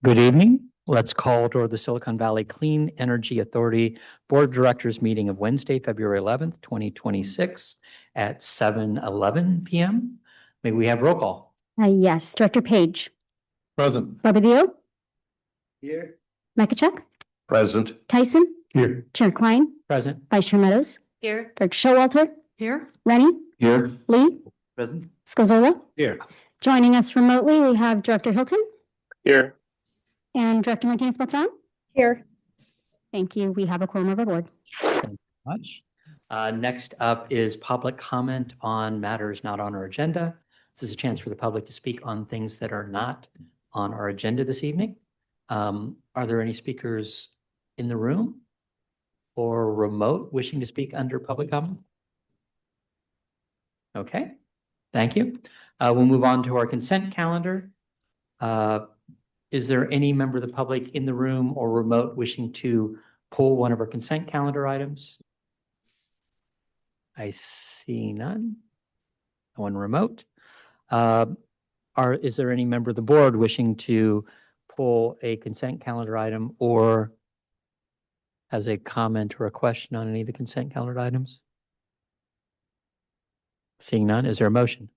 Good evening. Let's call to order the Silicon Valley Clean Energy Authority Board of Directors meeting of Wednesday, February 11th, 2026 at 7:11 p.m. May we have roll call? Yes, Director Page. Present. Barbadillo. Here. Makachuk. Present. Tyson. Here. Chair Klein. Present. Vice Chair Meadows. Here. Director Showalter. Here. Rennie. Here. Lee. Present. Scozola. Here. Joining us remotely, we have Director Hilton Here. and Director Martinez-Beltran. Here. Thank you. We have a quorum of our board. Thank you very much. Next up is public comment on matters not on our agenda. This is a chance for the public to speak on things that are not on our agenda this evening. Are there any speakers in the room or remote wishing to speak under public comment? Okay, thank you. We'll move on to our consent calendar. Is there any member of the public in the room or remote wishing to pull one of our consent calendar items? I see none. No one remote. Is there any member of the board wishing to pull a consent calendar item or has a comment or a question on any of the consent calendar items? Seeing none, is there a motion?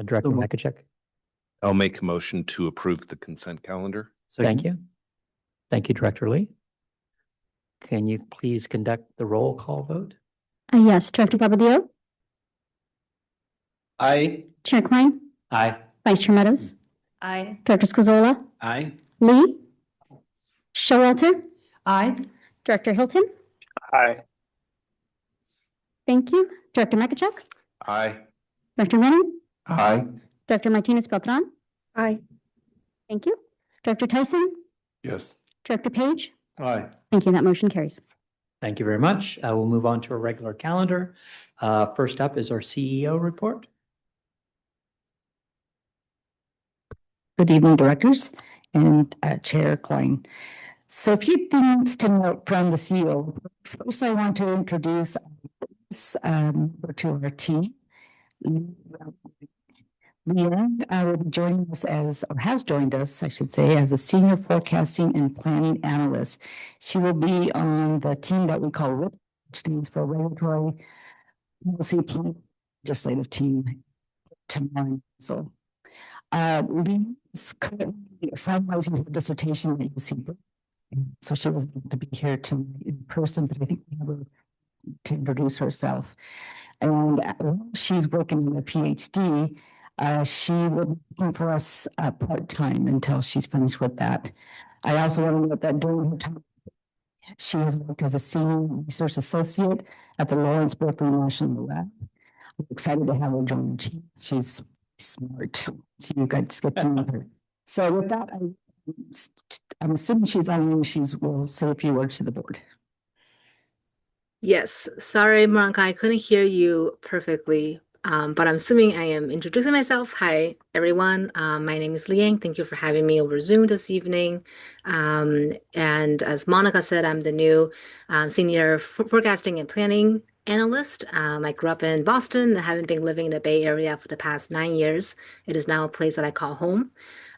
Director Makachuk. I'll make a motion to approve the consent calendar. Thank you. Thank you, Director Lee. Can you please conduct the roll call vote? Yes, Director Barbadillo. Aye. Chair Klein. Aye. Vice Chair Meadows. Aye. Director Scozola. Aye. Lee. Showalter. Aye. Director Hilton. Aye. Thank you. Director Makachuk. Aye. Director Rennie. Aye. Director Martinez-Beltran. Aye. Thank you. Director Tyson. Yes. Director Page. Aye. Thank you. That motion carries. Thank you very much. We'll move on to our regular calendar. First up is our CEO report. Good evening, directors and Chair Klein. So a few things to note from the CEO. First, I want to introduce to our team. Leanne will be joining us has joined us, I should say, as a senior forecasting and planning analyst. She will be on the team that we call RIP, which stands for Regulatory Policy Plan Legislative Team tomorrow. So Lee is currently finalizing her dissertation at UC. So she was able to be here tonight in person, but I think we have her to introduce herself. And while she's working on a PhD, she will be working for us part-time until she's finished with that. I also want to note that during her time, she has worked as a senior research associate at the Lawrence Berkeley National Lab. I'm excited to have her join. She's smart. So you guys get to know her. So with that, I'm assuming she's on. Will say a few words to the board. Yes. Sorry, Monica, I couldn't hear you perfectly. But I'm assuming I am introducing myself. Hi, everyone. My name is Liang. Thank you for having me over Zoom this evening. And as Monica said, I'm the new senior forecasting and planning analyst. I grew up in Boston and haven't been living in the Bay Area for the past 9 years. It is now a place that I call home.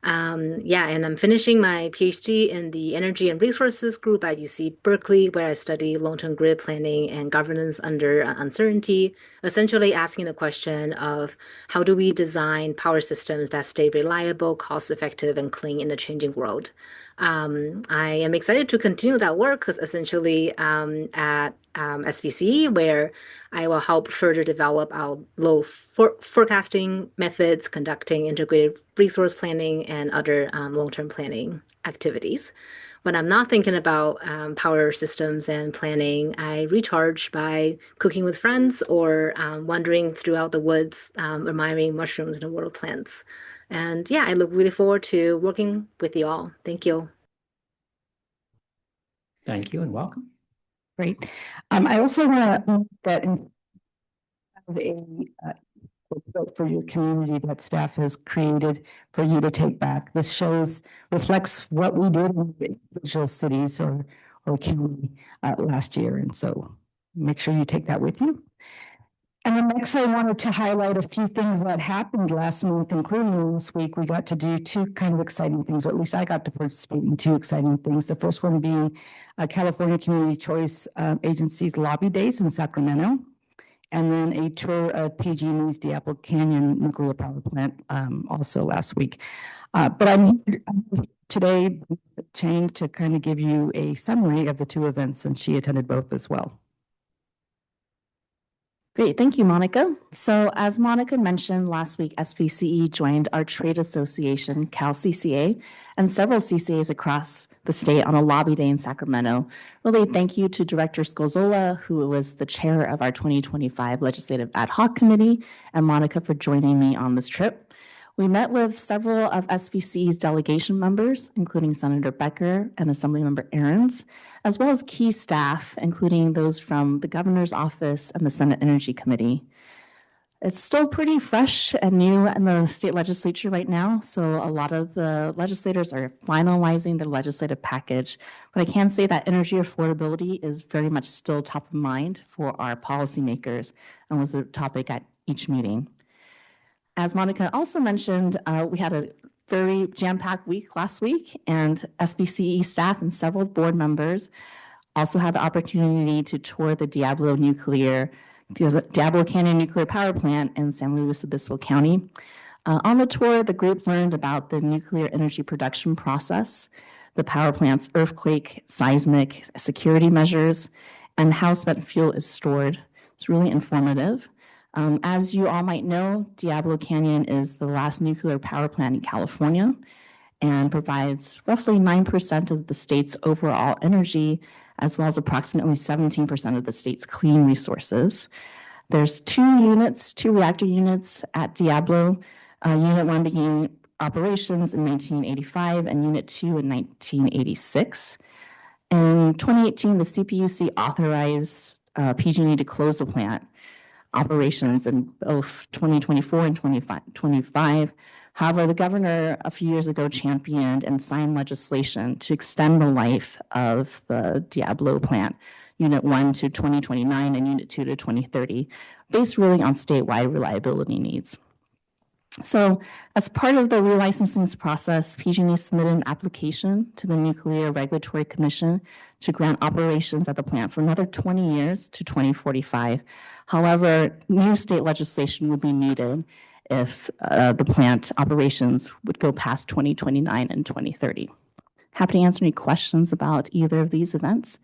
And I'm finishing my PhD in the Energy and Resources group at UC Berkeley, where I study long-term grid planning and governance under uncertainty, essentially asking the question of how do we design power systems that stay reliable, cost-effective, and clean in a changing world. I am excited to continue that work because essentially at SVCE, where I will help further develop our load forecasting methods, conducting integrated resource planning, and other long-term planning activities. When I'm not thinking about power systems and planning, I recharge by cooking with friends or wandering throughout the woods, admiring mushrooms and the world of plants. And yeah, I look really forward to working with you all. Thank you. Thank you and welcome. Great. I also want to note that in a report for your community that staff has created for you to take back. This reflects what we did in individual cities or county last year. And so make sure you take that with you. And then next, I wanted to highlight a few things that happened last month, including this week. We got to do two kind of exciting things, or at least I got to participate in two exciting things. The first one being California Community Choice Agency's Lobby Days in Sacramento, and then a tour of PG&E's Diablo Canyon Nuclear Power Plant also last week. But I'm here today, Chang, to kind of give you a summary of the two events, and she attended both as well. Great, thank you, Monica. So as Monica mentioned, last week, SVCE joined our trade association, CalCCA, and several CCAs across the state on a lobby day in Sacramento. Really, thank you to Director Scozola, who was the chair of our 2025 Legislative Ad Hoc Committee, and Monica for joining me on this trip. We met with several of SVCE's delegation members, including Senator Becker and Assemblymember Ahrens, as well as key staff, including those from the Governor's Office and the Senate Energy Committee. It's still pretty fresh and new in the state legislature right now, so a lot of the legislators are finalizing their legislative package, but I can say that energy affordability is very much still top of mind for our policymakers and was a topic at each meeting. As Monica also mentioned, we had a very jam-packed week last week, and SBCE staff and several board members also had the opportunity to tour the Diablo Canyon Nuclear Power Plant in San Luis Obispo County. On the tour, the group learned about the nuclear energy production process, the power plant's earthquake, seismic security measures, and how spent fuel is stored. It's really informative. As you all might know, Diablo Canyon is the last nuclear power plant in California and provides roughly 9% of the state's overall energy, as well as approximately 17% of the state's clean resources. There's two reactor units at Diablo, Unit 1 beginning operations in 1985 and Unit 2 in 1986. In 2018, the CPUC authorized PG&E to close the plant operations in both 2024 and 2025. However, the governor a few years ago championed and signed legislation to extend the life of the Diablo plant, Unit 1 to 2029 and Unit 2 to 2030, based really on statewide reliability needs. So as part of the relicensing process, PG&E submitted an application to the Nuclear Regulatory Commission to grant operations at the plant for another 20 years to 2045. However, new state legislation would be needed if the plant operations would go past 2029 and 2030. Happy to answer any questions about either of these events.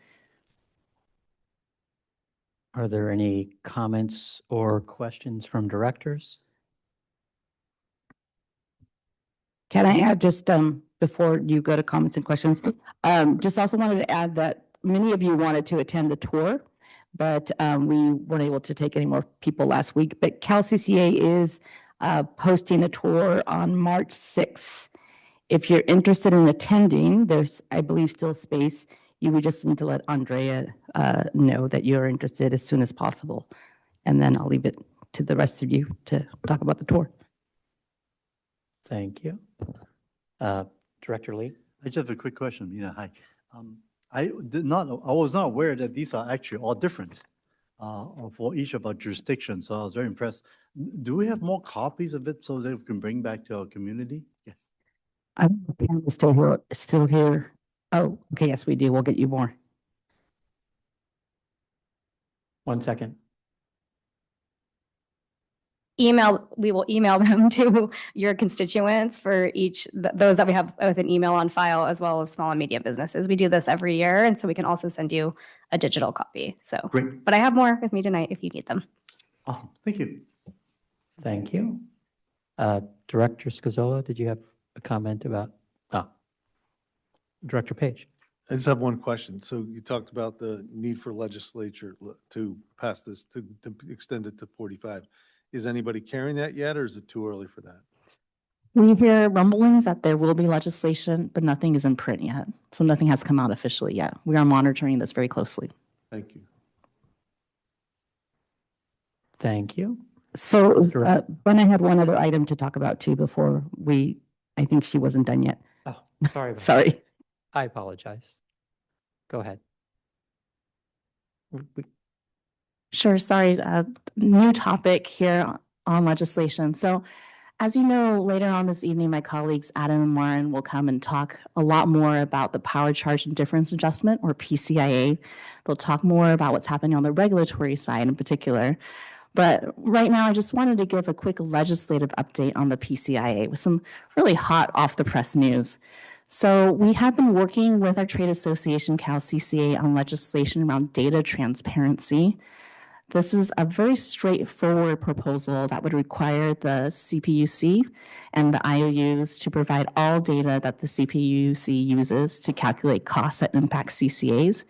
Are there any comments or questions from directors? Can I add just before you go to comments and questions, just also wanted to add that many of you wanted to attend the tour, but we weren't able to take any more people last week. But CalCCA is hosting a tour on March 6th. If you're interested in attending, there's, I believe, still space. You would just need to let Andrea know that you're interested as soon as possible. And then I'll leave it to the rest of you to talk about the tour. Thank you. Director Lee? I just have a quick question. Hi. I was not aware that these are actually all different for each of our jurisdictions. So I was very impressed. Do we have more copies of it so that we can bring back to our community? Yes. I'm still here. Oh, okay. Yes, we do. We'll get you more. 1 second. We will email them to your constituents for those that we have with an email on file, as well as small and medium businesses. We do this every year, and so we can also send you a digital copy. So, Great. But I have more with me tonight if you need them. Awesome. Thank you. Thank you. Director Scazola, did you have a comment about? Director Page? I just have one question. So you talked about the need for legislature to pass this, to extend it to 45. Is anybody carrying that yet, or is it too early for that? We hear rumblings that there will be legislation, but nothing is in print yet. So nothing has come out officially yet. We are monitoring this very closely. Thank you. Thank you. So, Gwen, I had one other item to talk about too before I think she wasn't done yet. Oh, sorry. about Sorry. that. I apologize. Go ahead. Sure, sorry, new topic here on legislation. So as you know, later on this evening, my colleagues Adam and Warren will come and talk a lot more about the power charge and difference adjustment, or PCIA. They'll talk more about what's happening on the regulatory side in particular. But right now, I just wanted to give a quick legislative update on the PCIA with some really hot off the press news. So we have been working with our trade association, CalCCA, on legislation around data transparency. This is a very straightforward proposal that would require the CPUC and the IOUs to provide all data that the CPUC uses to calculate costs that impact CCAs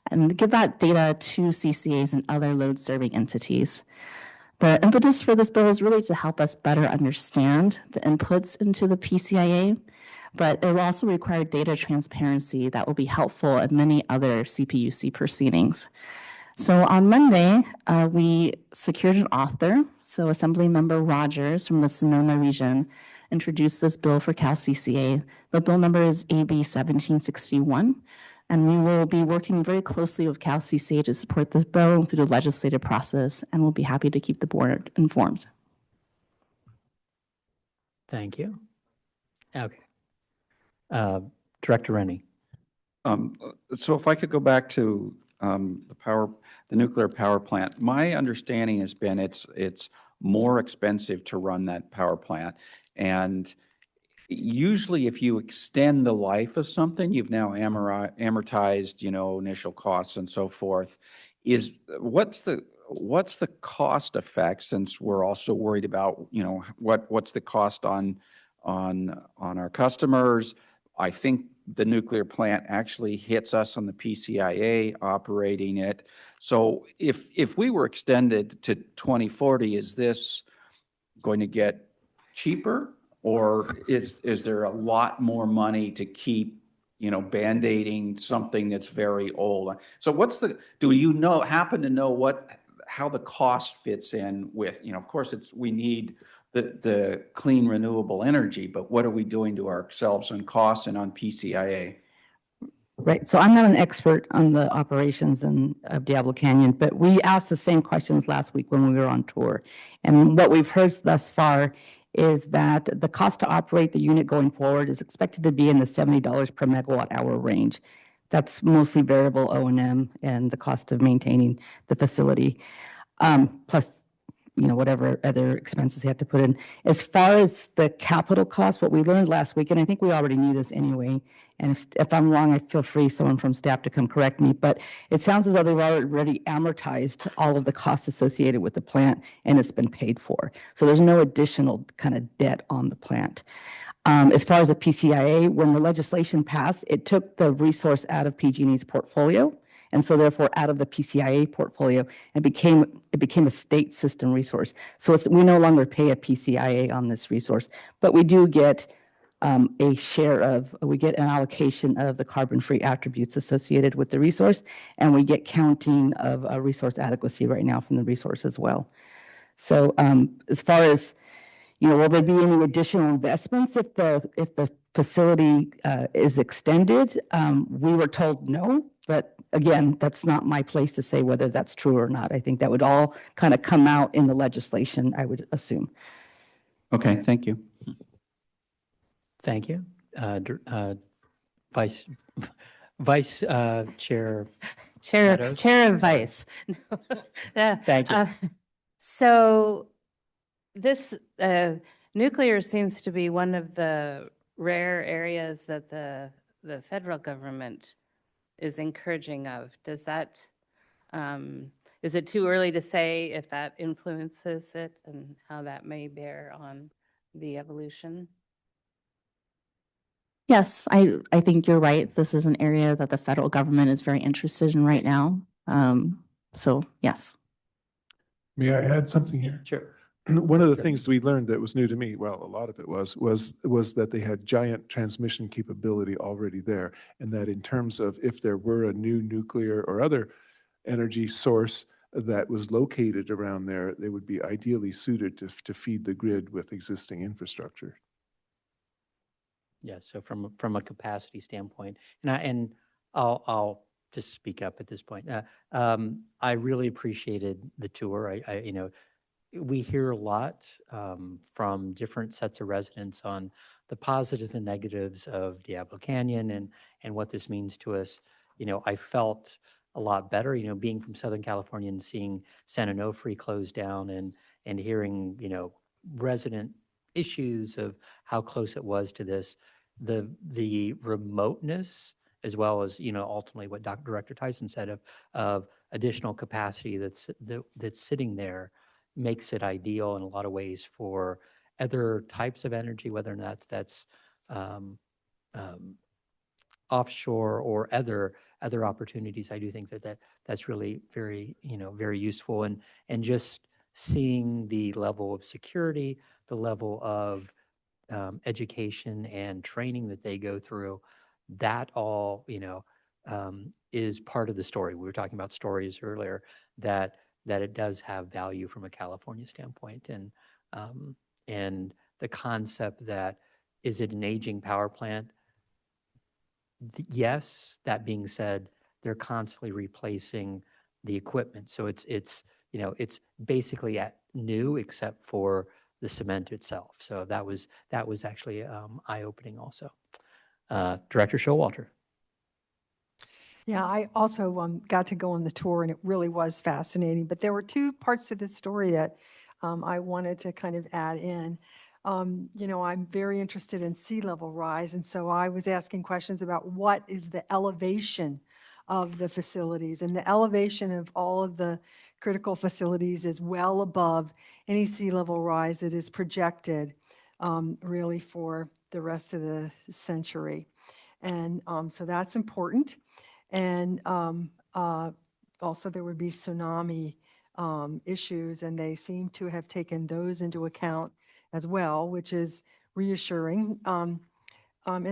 and give that data to CCAs and other load-serving entities. The impetus for this bill is really to help us better understand the inputs into the PCIA, but it will also require data transparency that will be helpful in many other CPUC proceedings. So on Monday, we secured an author. So Assemblymember Rogers from the Sonoma region introduced this bill for CalCCA. The bill number is AB 1761. And we will be working very closely with CalCCA to support this bill through the legislative process, and we'll be happy to keep the board informed. Thank you. Okay. Director Rennie. So if I could go back to the nuclear power plant, my understanding has been it's more expensive to run that power plant. And usually if you extend the life of something, you've now amortized, initial costs and so forth. What's the cost effect, since we're also worried about, what's the cost on our customers? I think the nuclear plant actually hits us on the PCIA operating it. So if we were extended to 2040, is this going to get cheaper? Or is there a lot more money to keep, band-aiding something that's very old? So do you happen to know how the cost fits in with, of course we need the clean renewable energy, but what are we doing to ourselves on costs and on PCIA? Right. So I'm not an expert on the operations of Diablo Canyon, but we asked the same questions last week when we were on tour. And what we've heard thus far is that the cost to operate the unit going forward is expected to be in the $70 per megawatt hour range. That's mostly variable O&M and the cost of maintaining the facility, plus whatever other expenses they have to put in. As far as the capital cost, what we learned last week, and I think we already knew this anyway, and if I'm wrong, I feel free, someone from staff, to come correct me, but it sounds as though they've already amortized all of the costs associated with the plant, and it's been paid for. So there's no additional kind of debt on the plant. As far as the PCIA, when the legislation passed, it took the resource out of PG&E's portfolio, and so therefore out of the PCIA portfolio, and it became a state system resource. So we no longer pay a PCIA on this resource, but we do get we get an allocation of the carbon-free attributes associated with the resource, and we get counting of resource adequacy right now from the resource as well. So as far as, will there be any additional investments if the facility is extended? We were told no, but again, that's not my place to say whether that's true or not. I think that would all kind of come out in the legislation, I would assume. Okay, thank you. Thank you. Vice Chair. Meadows? Chair and Vice. Thank you. So this nuclear seems to be one of the rare areas that the federal government is encouraging of. Does that, is it too early to say if that influences it and how that may bear on the evolution? Yes, I think you're right. This is an area that the federal government is very interested in right now. So yes. May I add something here? Sure. One of the things we learned that was new to me, well, a lot of it was that they had giant transmission capability already there, and that in terms of if there were a new nuclear or other energy source that was located around there, they would be ideally suited to feed the grid with existing infrastructure. Yeah, so from a capacity standpoint, and I'll to speak up at this point. I really appreciated the tour. We hear a lot from different sets of residents on the positives and negatives of Diablo Canyon and what this means to us. I felt a lot better, being from Southern California and seeing San Onofre close down and hearing, resident issues of how close it was to this, the remoteness, as well as, ultimately what Director Tyson said of additional capacity that's sitting there makes it ideal in a lot of ways for other types of energy, whether or not that's offshore or other opportunities. I do think that's really very, very useful. And just seeing the level of security, the level of education and training that they go through, that all, is part of the story. We were talking about stories earlier, that it does have value from a California standpoint. And the concept that, is it an aging power plant? Yes. That being said, they're constantly replacing the equipment. So it's basically at new except for the cement itself. So that was actually eye-opening also. Director Showalter. Yeah, I also got to go on the tour, and it really was fascinating. But there were two parts to the story that I wanted to kind of add in. I'm very interested in sea level rise, and so I was asking questions about what is the elevation of the facilities, and the elevation of all of the critical facilities is well above any sea level rise that is projected really for the rest of the century. And so that's important. And also there would be tsunami issues, and they seem to have taken those into account as well, which is reassuring. And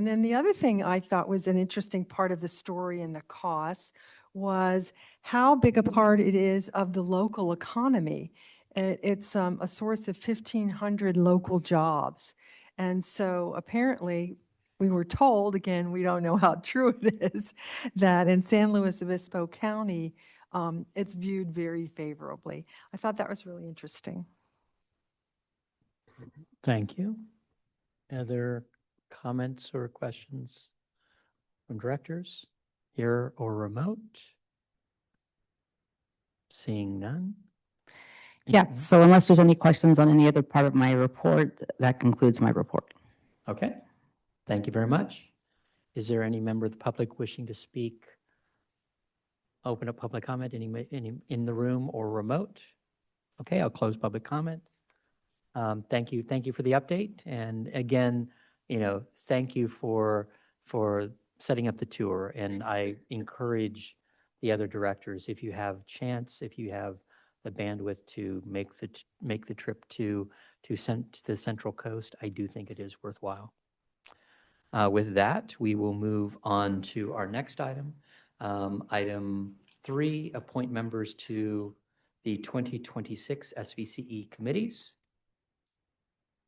then the other thing I thought was an interesting part of the story and the costs was how big a part it is of the local economy. It's a source of 1,500 local jobs. And so apparently, we were told, again, we don't know how true it is, that in San Luis Obispo County, it's viewed very favorably. I thought that was really interesting. Thank you. Other comments or questions from directors, here or remote? Seeing none? Yeah, so unless there's any questions on any other part of my report, that concludes my report. Okay, thank you very much. Is there any member of the public wishing to speak? Open up public comment, any in the room or remote? Okay, I'll close public comment. Thank you for the update. And again, thank you for setting up the tour. And I encourage the other directors, if you have chance, if you have the bandwidth to make the trip to the Central Coast, I do think it is worthwhile. With that, we will move on to our next item. Item 3, appoint members to the 2026 SVCE committees.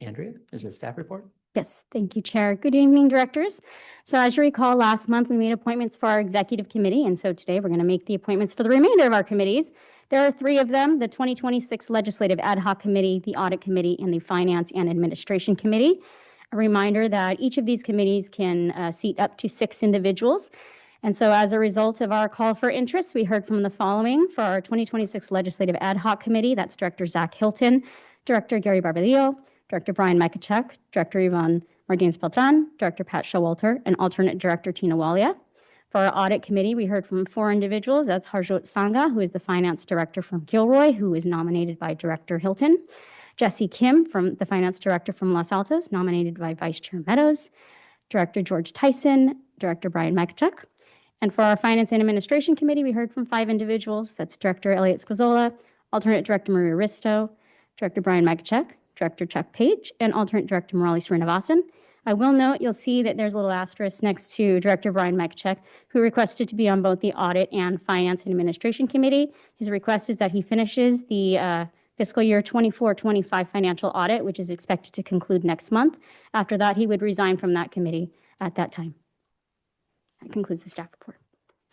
Andrea, is there a staff report? Yes, thank you, Chair. Good evening, directors. So as you recall, last month we made appointments for our executive committee, and so today we're going to make the appointments for the remainder of our committees. There are 3 of them: the 2026 Legislative Ad Hoc Committee, the Audit Committee, and the Finance and Administration Committee. A reminder that each of these committees can seat up to 6 individuals. And so as a result of our call for interest, we heard from the following for our 2026 Legislative Ad Hoc Committee. That's Director Zach Hilton, Director Gary Barbadillo, Director Brian Mikachek, Director Yvonne Martinez-Beltran, Director Pat Showalter, and alternate Director Tina Walia. For our Audit Committee, we heard from 4 individuals. That's Harjot Sangha, who is the Finance Director from Gilroy, who is nominated by Director Hilton. Jesse Kim, from the Finance Director from Los Altos, nominated by Vice Chair Meadows. Director George Tyson, Director Brian Mikachek. And for our Finance and Administration Committee, we heard from 5 individuals. That's Director Elliot Squazzola, alternate Director Maria Risto, Director Brian Mikachek, Director Chuck Page, and alternate Director Morali Srinivasan. I will note, you'll see that there's a little asterisk next to Director Brian Mikachek, who requested to be on both the Audit and Finance and Administration Committee. His request is that he finishes the fiscal year 24-25 financial audit, which is expected to conclude next month. After that, he would resign from that committee at that time. That concludes the staff report.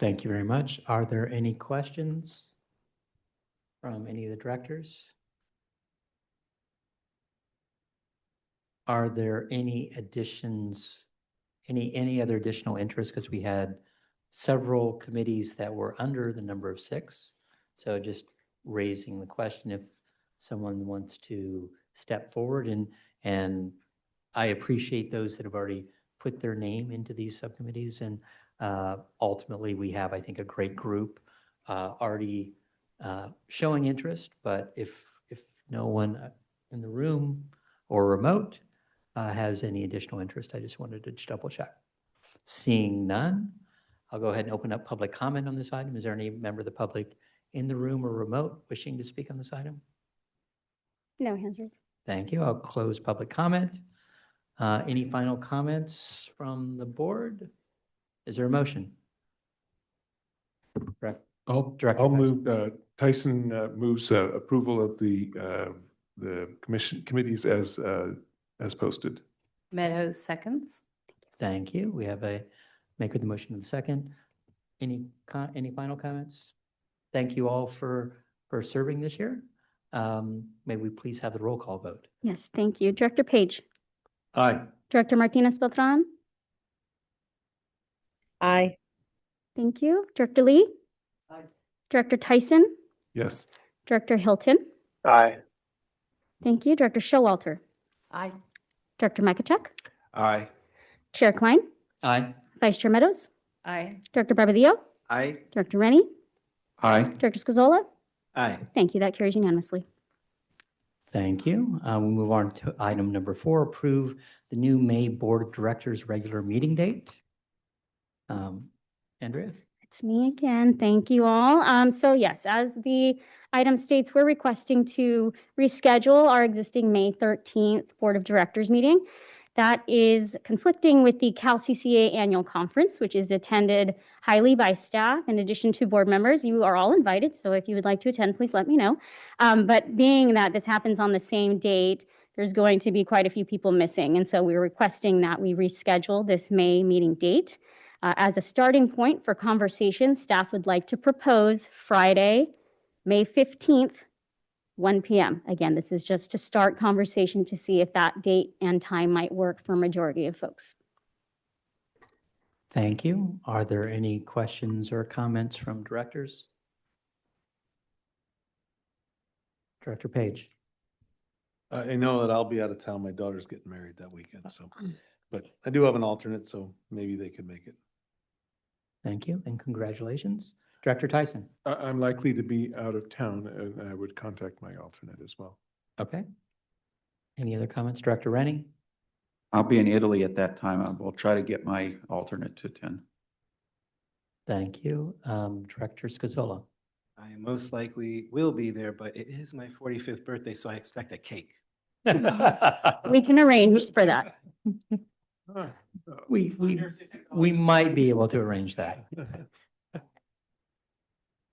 Thank you very much. Are there any questions from any of the directors? Are there any additions, any other additional interest? Because we had several committees that were under the number of 6. So just raising the question if someone wants to step forward, and I appreciate those that have already put their name into these subcommittees. And ultimately, we have, I think, a great group already showing interest. But if no one in the room or remote has any additional interest, I just wanted to double check. Seeing none, I'll go ahead and open up public comment on this item. Is there any member of the public in the room or remote wishing to speak on this item? No hands raised. Thank you. I'll close public comment. Any final comments from the board? Is there a motion? Director I'll Tyson. move, Tyson moves approval of the committees as posted. Meadows seconds. Thank you. We have a maker of the motion in the second. Any final comments? Thank you all for serving this year. May we please have the roll call vote? Yes, thank you. Director Page. Aye. Director Martinez Beltran. Aye. Thank you. Director Lee. Aye. Director Tyson. Yes. Director Hilton. Aye. Thank you. Director Showalter. Aye. Director Makachek. Aye. Chair Klein. Aye. Vice Chair Meadows. Aye. Director Barbadillo. Aye. Director Rennie. Aye. Director Scazola. Aye. Thank you. That carries unanimously. Thank you. We'll move on to item number 4, approve the new May Board of Directors regular meeting date. Andrea? It's me again. Thank you all. So yes, as the item states, we're requesting to reschedule our existing May 13th Board of Directors meeting. That is conflicting with the CalCCA annual conference, which is attended highly by staff. In addition to board members, you are all invited. So if you would like to attend, please let me know. But being that this happens on the same date, there's going to be quite a few people missing. And so we're requesting that we reschedule this May meeting date. As a starting point for conversation, staff would like to propose Friday, May 15th, 1 p.m. Again, this is just to start conversation to see if that date and time might work for a majority of folks. Thank you. Are there any questions or comments from directors? Director Page. I know that I'll be out of town. My daughter's getting married that weekend, so, but I do have an alternate, so maybe they could make it. Thank you and congratulations. Director Tyson. I'm likely to be out of town, and I would contact my alternate as well. Okay. Any other comments? Director Rennie? I'll be in Italy at that time. I will try to get my alternate to attend. Thank you. Director Scazola. I most likely will be there, but it is my 45th birthday, so I expect a cake. We can arrange for that. We might be able to arrange that.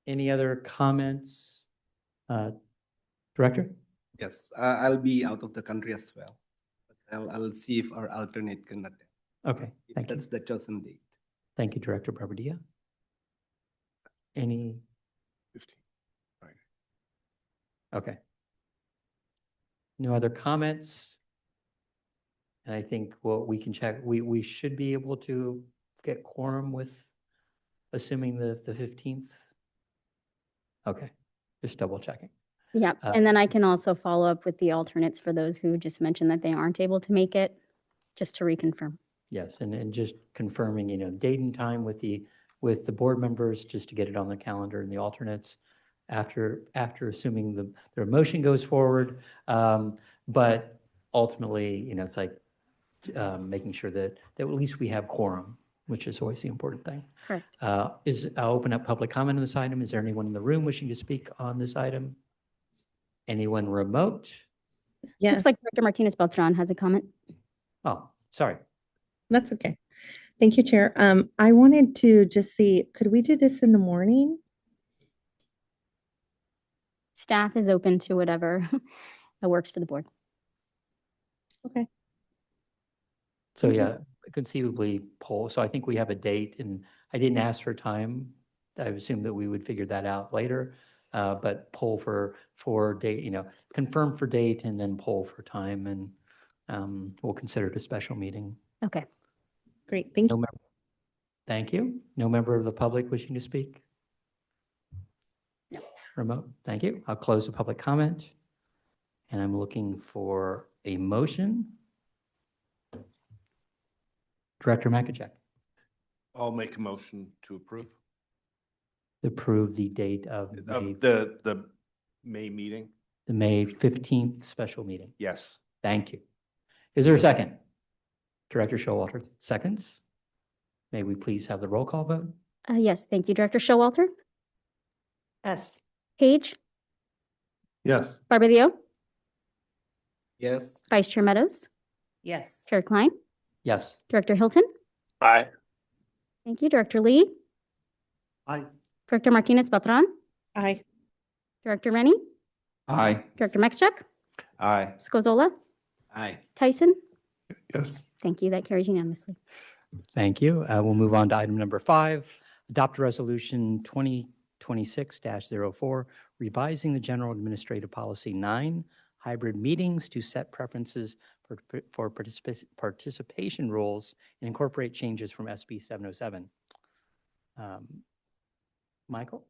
Any other comments? Director? Yes, I'll be out of the country as well. I'll see if our alternate can attend. Okay, thank you. That's the chosen date. Thank you, Director Barbadillo. Any? 15. Right. Okay. No other comments? And I think what we can check, we should be able to get quorum with, assuming the 15th. Okay, just double checking. Yeah, and then I can also follow up with the alternates for those who just mentioned that they aren't able to make it, just to reconfirm. Yes, and just confirming, date and time with the board members, just to get it on the calendar, and the alternates after assuming their motion goes forward. But ultimately, it's like making sure that at least we have quorum, which is always the important thing. Correct. I'll open up public comment on this item. Is there anyone in the room wishing to speak on this item? Anyone remote? Yes. Looks like Director Martinez Beltran has a comment. Oh, sorry. That's okay. Thank you, Chair. I wanted to just see, could we do this in the morning? Staff is open to whatever that works for the board. Okay. So yeah, conceivably poll. So I think we have a date, and I didn't ask for time I assume that we would figure that out later. But poll for date, confirm for date and then poll for time, and we'll consider it a special meeting. Okay. Great, thank No you. Thank you. No member of the public wishing to speak? No. Remote, thank you. I'll close the public comment. And I'm looking for a motion. Director Makachek, I'll make a motion to approve to approve the date of the May meeting. the May 15th special meeting. Yes. Thank you. Is there a second? Director Showalter, seconds. May we please have the roll call vote? Yes, thank you. Director Showalter, Yes. Page, Yes. Barbadio, Yes. Vice Chair Meadows, Yes. Chair Klein, Yes. Director Hilton. Aye. Thank you. Director Lee, Aye. Director Martinez Beltran, Aye. Director Rennie, Aye. Director Mekchuk, Aye. Scozola, Aye. Tyson. Yes. Thank you. That carries unanimously. Thank you. We'll move on to item number 5, adopt a resolution 2026-04, revising the General Administrative Policy 9, hybrid meetings to set preferences for participation rules and incorporate changes from SB 707. Michael?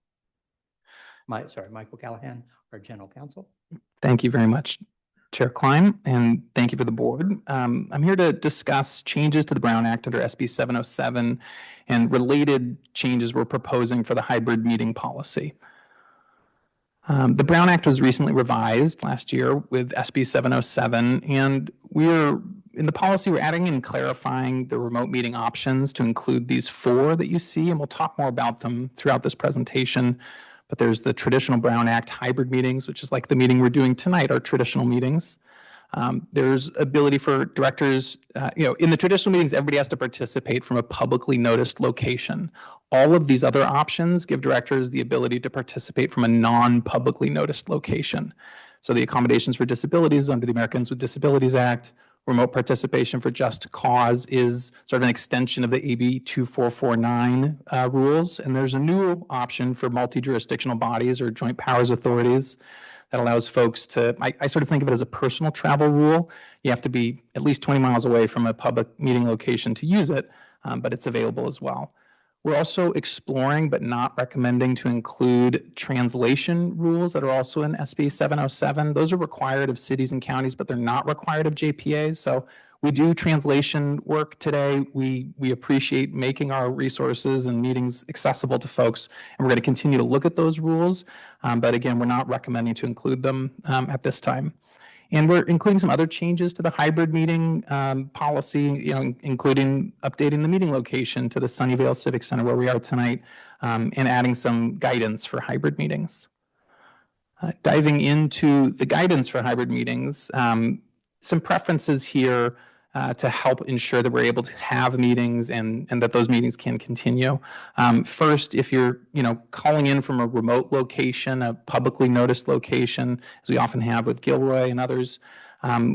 Michael Callahan, our General Counsel. Thank you very much, Chair Klein, and thank you for the board. I'm here to discuss changes to the Brown Act under SB 707 and related changes we're proposing for the hybrid meeting policy. The Brown Act was recently revised last year with SB 707, and in the policy, we're adding and clarifying the remote meeting options to include these 4 that you see, and we'll talk more about them throughout this presentation. But there's the traditional Brown Act hybrid meetings, which is like the meeting we're doing tonight, our traditional meetings. There's ability for directors, in the traditional meetings, everybody has to participate from a publicly noticed location. All of these other options give directors the ability to participate from a non-publicly noticed location. So the accommodations for disabilities under the Americans with Disabilities Act, remote participation for just cause is sort of an extension of the AB 2449 rules. And there's a new option for multi-jurisdictional bodies or joint powers authorities that allows folks to, I sort of think of it as a personal travel rule. You have to be at least 20 miles away from a public meeting location to use it, but it's available as well. We're also exploring, but not recommending, to include translation rules that are also in SB 707. Those are required of cities and counties, but they're not required of JPAs. So we do translation work today. We appreciate making our resources and meetings accessible to folks, and we're going to continue to look at those rules. But again, we're not recommending to include them at this time. And we're including some other changes to the hybrid meeting policy, including updating the meeting location to the Sunnyvale Civic Center where we are tonight, and adding some guidance for hybrid meetings. Diving into the guidance for hybrid meetings, some preferences here to help ensure that we're able to have meetings and that those meetings can continue. First, if you're calling in from a remote location, a publicly noticed location, as we often have with Gilroy and others,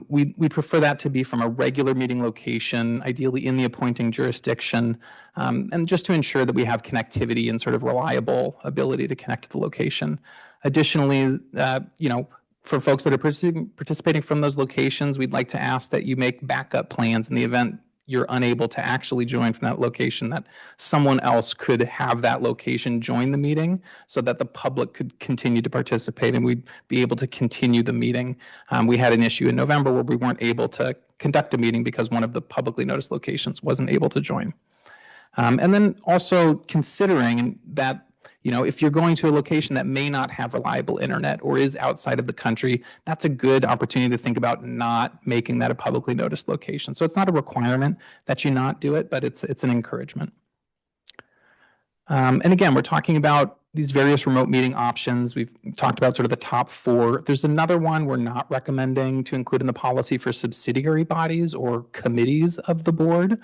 we prefer that to be from a regular meeting location, ideally in the appointing jurisdiction, and just to ensure that we have connectivity and sort of reliable ability to connect to the location. Additionally, for folks that are participating from those locations, we'd like to ask that you make backup plans in the event you're unable to actually join from that location, that someone else could have that location join the meeting so that the public could continue to participate and we'd be able to continue the meeting. We had an issue in November where we weren't able to conduct a meeting because one of the publicly noticed locations wasn't able to join. And then also considering that if you're going to a location that may not have reliable internet or is outside of the country, that's a good opportunity to think about not making that a publicly noticed location. So it's not a requirement that you not do it, but it's an encouragement. And again, we're talking about these various remote meeting options. We've talked about sort of the top 4. There's another one we're not recommending to include in the policy for subsidiary bodies or committees of the board.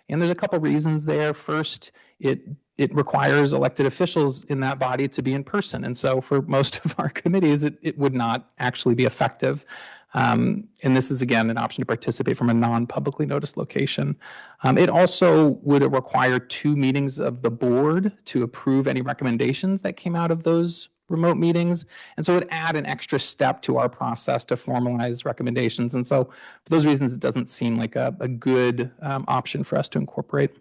And there's a couple reasons there. First, it requires elected officials in that body to be in person. And so for most of our committees, it would not actually be effective. And this is, again, an option to participate from a non-publicly noticed location. It also would require 2 meetings of the board to approve any recommendations that came out of those remote meetings. And so it would add an extra step to our process to formalize recommendations. And so for those reasons, it doesn't seem like a good option for us to incorporate.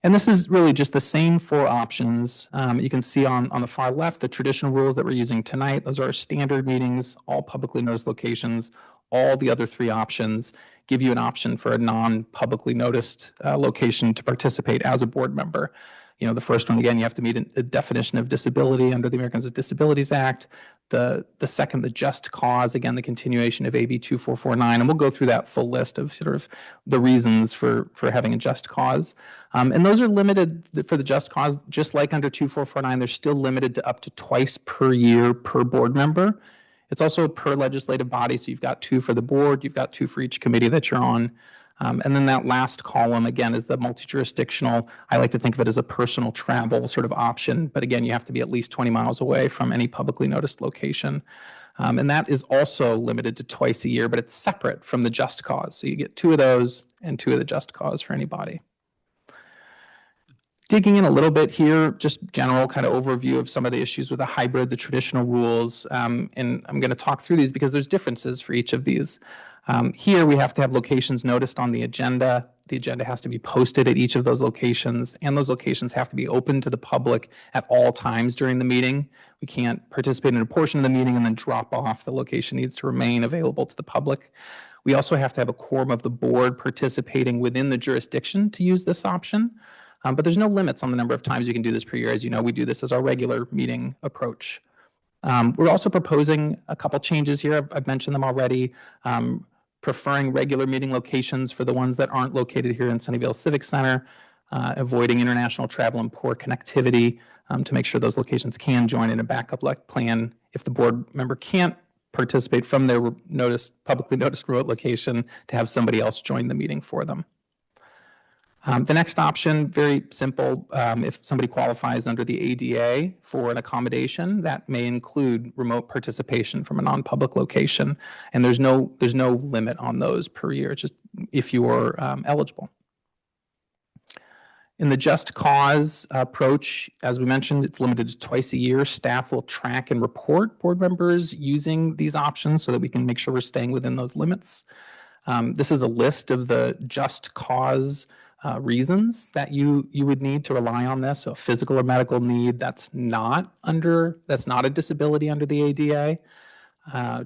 And this is really just the same 4 options. You can see on the far left, the traditional rules that we're using tonight. Those are our standard meetings, all publicly noticed locations. All the other 3 options give you an option for a non-publicly noticed location to participate as a board member. You know, the first one, again, you have to meet a definition of disability under the Americans with Disabilities Act. The second, the just cause, again, the continuation of AB 2449. And we'll go through that full list of sort of the reasons for having a just cause. And those are limited for the just cause, just like under 2449, they're still limited to up to twice per year per board member. It's also per legislative body, so you've got 2 for the board, you've got 2 for each committee that you're on. And then that last column, again, is the multi-jurisdictional. I like to think of it as a personal travel sort of option, but again, you have to be at least 20 miles away from any publicly noticed location. And that is also limited to twice a year, but it's separate from the just cause. So you get 2 of those and 2 of the just cause for any body. Digging in a little bit here, just general kind of overview of some of the issues with the hybrid, the traditional rules. And I'm going to talk through these because there's differences for each of these. Here we have to have locations noticed on the agenda. The agenda has to be posted at each of those locations, and those locations have to be open to the public at all times during the meeting. We can't participate in a portion of the meeting and then drop off. The location needs to remain available to the public. We also have to have a quorum of the board participating within the jurisdiction to use this option. But there's no limits on the number of times you can do this per year. As you know, we do this as our regular meeting approach. We're also proposing a couple changes here. I've mentioned them already. Preferring regular meeting locations for the ones that aren't located here in Sunnyvale Civic Center, avoiding international travel and poor connectivity to make sure those locations can join in a backup plan if the board member can't participate from their publicly noticed remote location, to have somebody else join the meeting for them. The next option, very simple. If somebody qualifies under the ADA for an accommodation, that may include remote participation from a non-public location. And there's no limit on those per year, it's just if you are eligible. In the just cause approach, as we mentioned, it's limited to twice a year. Staff will track and report board members using these options so that we can make sure we're staying within those limits. This is a list of the just cause reasons that you would need to rely on this. So a physical or medical need, that's not a disability under the ADA.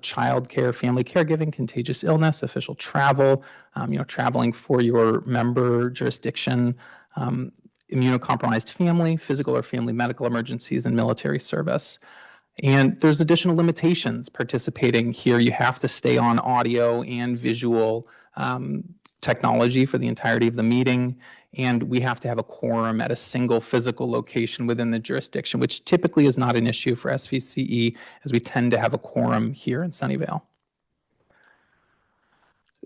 Child care, family caregiving, contagious illness, official travel, traveling for your member jurisdiction, immunocompromised family, physical or family medical emergencies, and military service. And there's additional limitations participating here. You have to stay on audio and visual technology for the entirety of the meeting, and we have to have a quorum at a single physical location within the jurisdiction, which typically is not an issue for SVCE, as we tend to have a quorum here in Sunnyvale.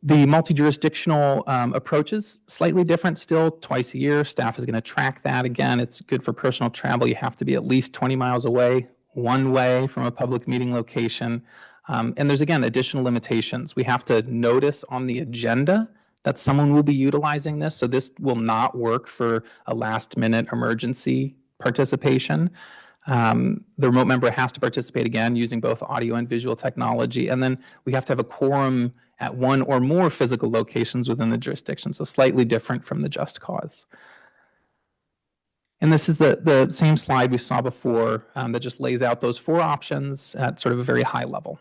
The multi-jurisdictional approach is slightly different still, twice a year. Staff is going to track that. Again, it's good for personal travel. You have to be at least 20 miles away, one way from a public meeting location. And there's, again, additional limitations. We have to notice on the agenda that someone will be utilizing this. So this will not work for a last-minute emergency participation. The remote member has to participate, again, using both audio and visual technology. And then we have to have a quorum at one or more physical locations within the jurisdiction, so slightly different from the just cause. And this is the same slide we saw before that just lays out those 4 options at sort of a very high level.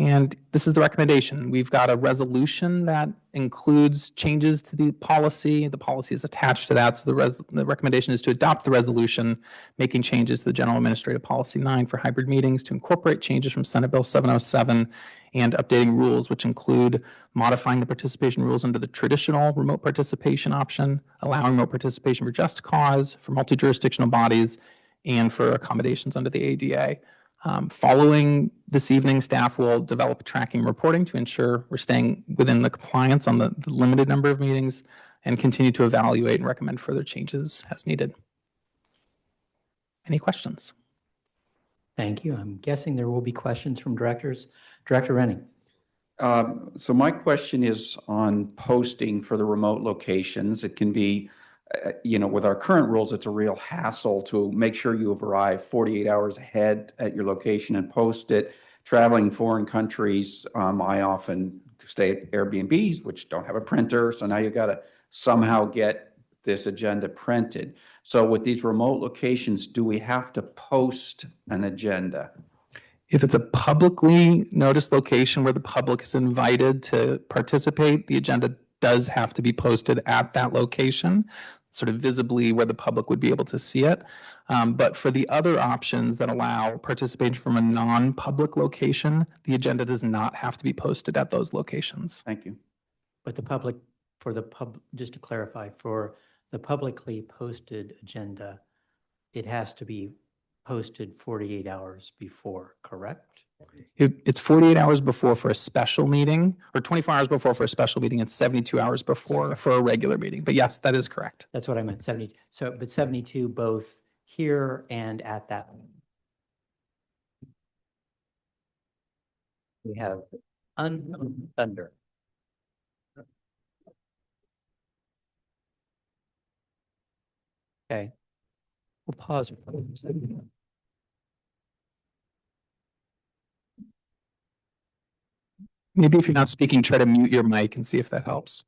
And this is the recommendation. We've got a resolution that includes changes to the policy. The policy is attached to that. So the recommendation is to adopt the resolution, making changes to the General Administrative Policy 9 for hybrid meetings to incorporate changes from Senate Bill 707 and updating rules, which include modifying the participation rules under the traditional remote participation option, allowing remote participation for just cause, for multi-jurisdictional bodies, and for accommodations under the ADA. Following this evening, staff will develop tracking reporting to ensure we're staying within the compliance on the limited number of meetings, and continue to evaluate and recommend further changes as needed. Any questions? Thank you. I'm guessing there will be questions from directors. Director Rennie. So my question is on posting for the remote locations. It can be, with our current rules, it's a real hassle to make sure you have arrived 48 hours ahead at your location and post it. Traveling foreign countries, I often stay at Airbnbs, which don't have a printer. So now you've got to somehow get this agenda printed. So with these remote locations, do we have to post an agenda? If it's a publicly noticed location where the public is invited to participate, the agenda does have to be posted at that location, sort of visibly where the public would be able to see it. But for the other options that allow participation from a non-public location, the agenda does not have to be posted at those locations. Thank you. But just to clarify, for the publicly posted agenda, it has to be posted 48 hours before, correct? It's 48 hours before for a special meeting, or 24 hours before for a special meeting, and 72 hours before for a regular meeting. But yes, that is correct. That's what I meant, 70. So, but 72 both here and at that. We have unknown thunder. Okay. We'll pause. Maybe if you're not speaking, try to mute your mic and see if that helps.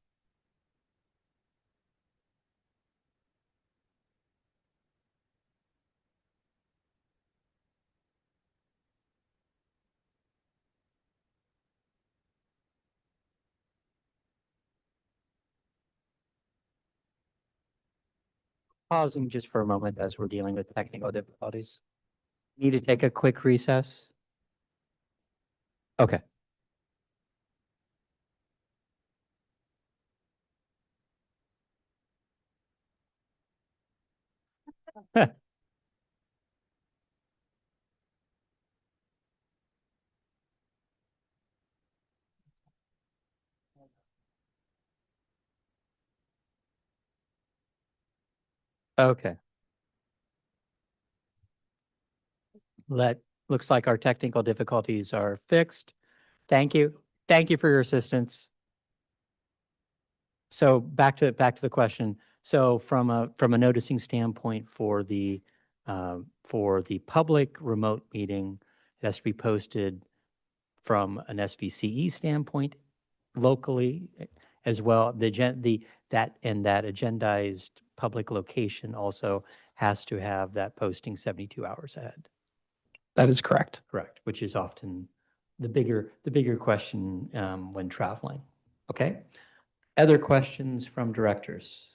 Pausing just for a moment as we're dealing with technical difficulties. Need to take a quick recess? Okay. Okay. Looks like our technical difficulties are fixed. Thank you. Thank you for your assistance. So back to the question. So from a noticing standpoint for the public remote meeting, it has to be posted from an SVCE standpoint locally as well. That agendized public location also has to have that posting 72 hours ahead. That is correct. Correct, which is often the bigger question when traveling. Okay. Other questions from directors?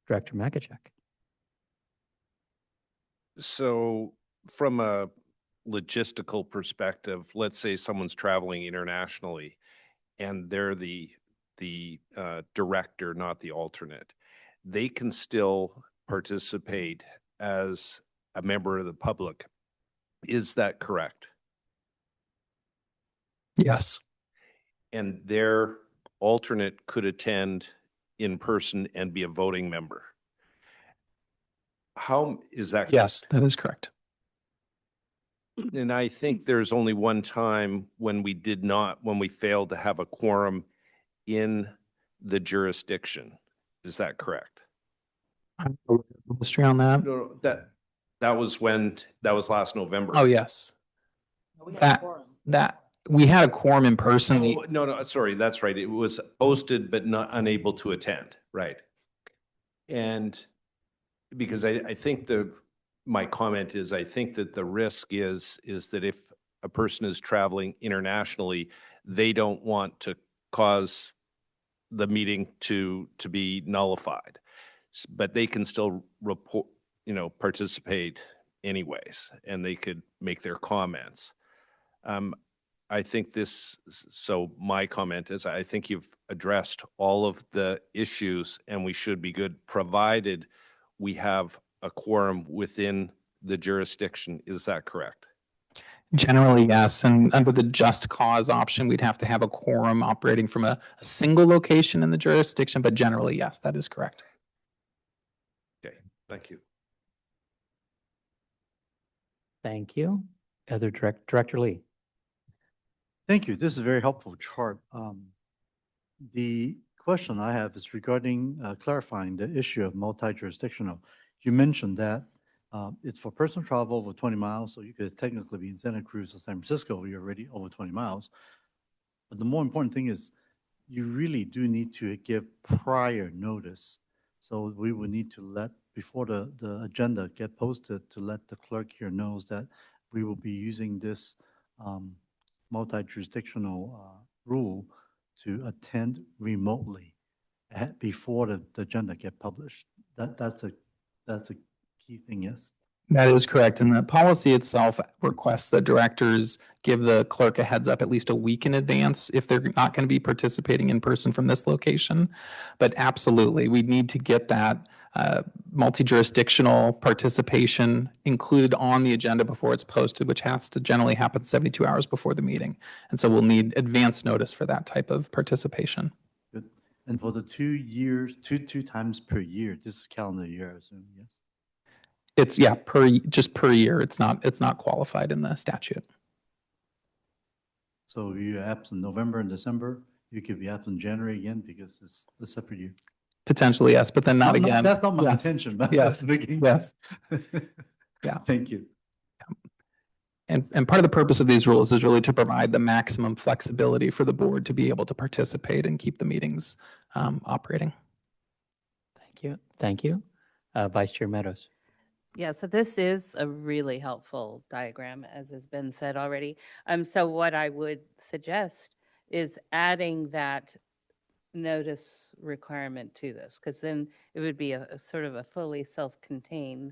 Director Makachek. So from a logistical perspective, let's say someone's traveling internationally and they're the director, not the alternate. They can still participate as a member of the public. Is that correct? Yes. And their alternate could attend in person and be a voting member. How is that? Yes, that is correct. And I think there's only one time when we failed to have a quorum in the jurisdiction. Is that correct? History on that? No, that was last November. Oh, yes. That we had a quorum in person. Oh, no, sorry, that's right. It was posted but not unable to attend, right? And because I think my comment is I think that the risk is that if a person is traveling internationally, they don't want to cause the meeting to be nullified, but they can still report, participate anyways, and they could make their comments. I think so my comment is I think you've addressed all of the issues and we should be good, provided we have a quorum within the jurisdiction. Is that correct? Generally, yes. And under the just cause option, we'd have to have a quorum operating from a single location in the jurisdiction, but generally, yes, that is correct. Okay, thank you. Thank you. Director Lee. Thank you. This is a very helpful chart. The question I have is regarding clarifying the issue of multi-jurisdictional. You mentioned that it's for personal travel over 20 miles, so you could technically be in Santa Cruz or San Francisco, you're already over 20 miles. But the more important thing is you really do need to give prior notice. So we would need to let, before the agenda get posted, to let the clerk here knows that we will be using this multi-jurisdictional rule to attend remotely before the agenda get published. That's a key thing, yes. That is correct. And the policy itself requests that directors give the clerk a heads up at least a week in advance if they're not going to be participating in person from this location. But absolutely, we need to get that multi-jurisdictional participation included on the agenda before it's posted, which has to generally happen 72 hours before the meeting. And so we'll need advance notice for that type of participation. Good. And for the 2 years, two times per year, this is calendar year, I assume, yes? It's just per year. It's not qualified in the statute. So if you're absent November and December, you could be absent January again because it's a separate year. Potentially, yes, but then not again. That's not my Yes. intention, but Yes. that's making. Yes. Yeah. Thank you. And part of the purpose of these rules is really to provide the maximum flexibility for the board to be able to participate and keep the meetings operating. Thank you. Thank you. Vice Chair Meadows. Yeah, so this is a really helpful diagram, as has been said already. So what I would suggest is adding that notice requirement to this, because then it would be a sort of a fully self-contained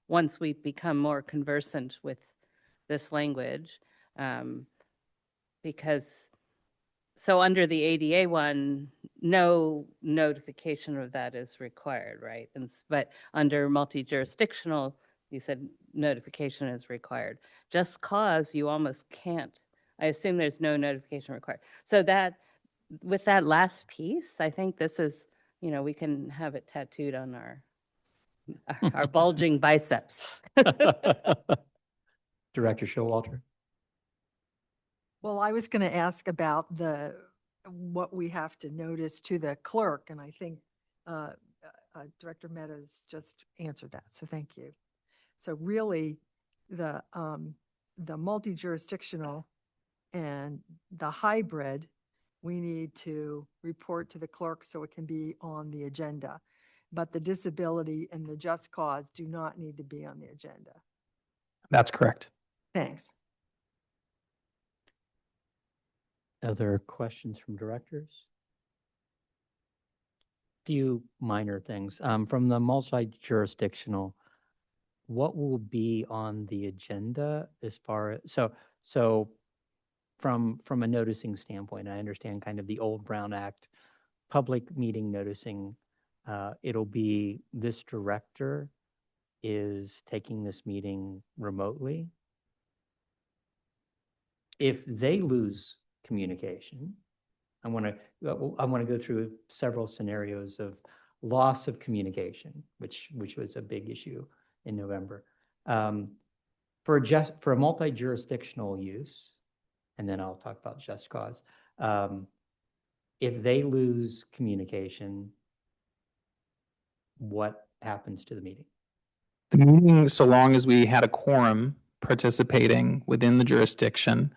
once we become more conversant with this language. Because so under the ADA one, no notification of that is required, right? But under multi-jurisdictional, you said notification is required. Just cause, you almost can't. I assume there's no notification required. So that, with that last piece, I think this is, we can have it tattooed on our bulging biceps. Director Showalter. Well, I was going to ask about what we have to notice to the clerk, and I think Director Meadows just answered that, so thank you. So really, the multi-jurisdictional and the hybrid, we need to report to the clerk so it can be on the agenda. But the disability and the just cause do not need to be on the agenda. That's correct. Thanks. Other questions from directors? Few minor things. From the multi-jurisdictional, what will be on the agenda as far as, so from a noticing standpoint, I understand kind of the old Brown Act, public meeting noticing, it'll be this director is taking this meeting remotely. If they lose communication, I want to go through several scenarios of loss of communication, which was a big issue in November. For a multi-jurisdictional use, and then I'll talk about just cause. If they lose communication, what happens to the meeting? The meeting, so long as we had a quorum participating within the jurisdiction,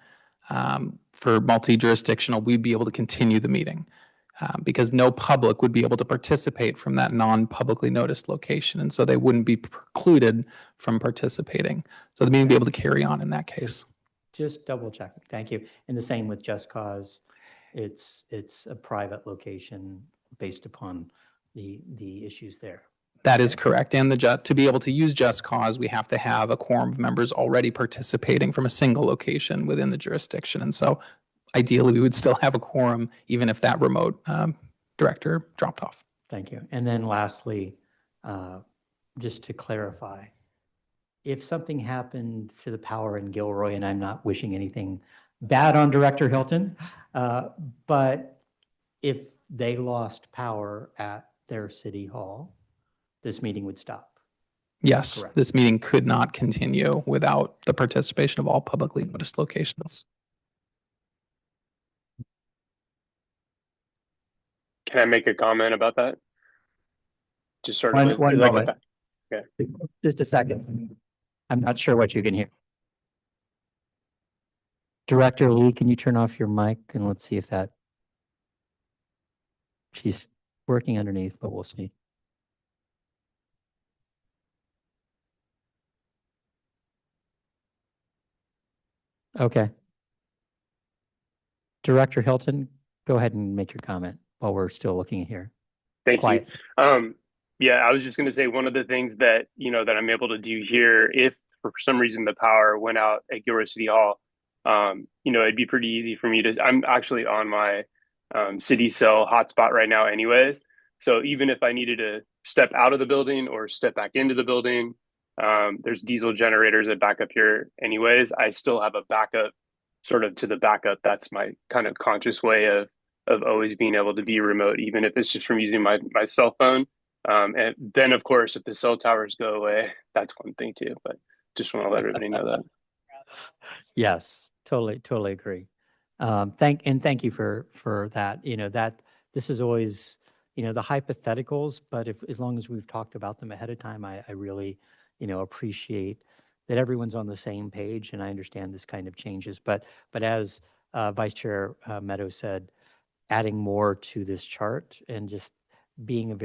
for multi-jurisdictional, we'd be able to continue the meeting because no public would be able to participate from that non-publicly noticed location. And so they wouldn't be precluded from participating. So the meeting would be able to carry on in that case. Just double checking. Thank you. And the same with just cause. It's a private location based upon the issues there. That is correct. And to be able to use just cause, we have to have a quorum of members already participating from a single location within the jurisdiction. And so ideally, we would still have a quorum even if that remote director dropped off. Thank you. And then lastly, just to clarify, if something happened to the power in Gilroy, and I'm not wishing anything bad on Director Hilton, but if they lost power at their city hall, this meeting would stop. Yes, Correct. this meeting could not continue without the participation of all publicly noticed locations. Can I make a comment about that? Just sort of One like moment. okay. Just a second. I'm not sure what you can hear. Director Lee, can you turn off your mic and let's see if that, she's working underneath, but we'll see. Okay. Director Hilton, go ahead and make your comment while we're still looking here. Thank Quiet. you. Yeah, I was just going to say one of the things that, that I'm able to do here, if for some reason the power went out at Gilroy City Hall, it'd be pretty easy for me to, I'm actually on my city cell hotspot right now anyways. So even if I needed to step out of the building or step back into the building, there's diesel generators that back up here anyways. I still have a backup sort of to the backup. That's my kind of conscious way of always being able to be remote, even if it's just from using my cell phone. And then, of course, if the cell towers go away, that's one thing too. But just want to let everybody know that. Yes, totally agree. Thank you for that. That this is always, the hypotheticals, but as long as we've talked about them ahead of time, I really, appreciate that everyone's on the same page, and I understand this kind of changes. But as Vice Chair Meadows said, adding more to this chart and just being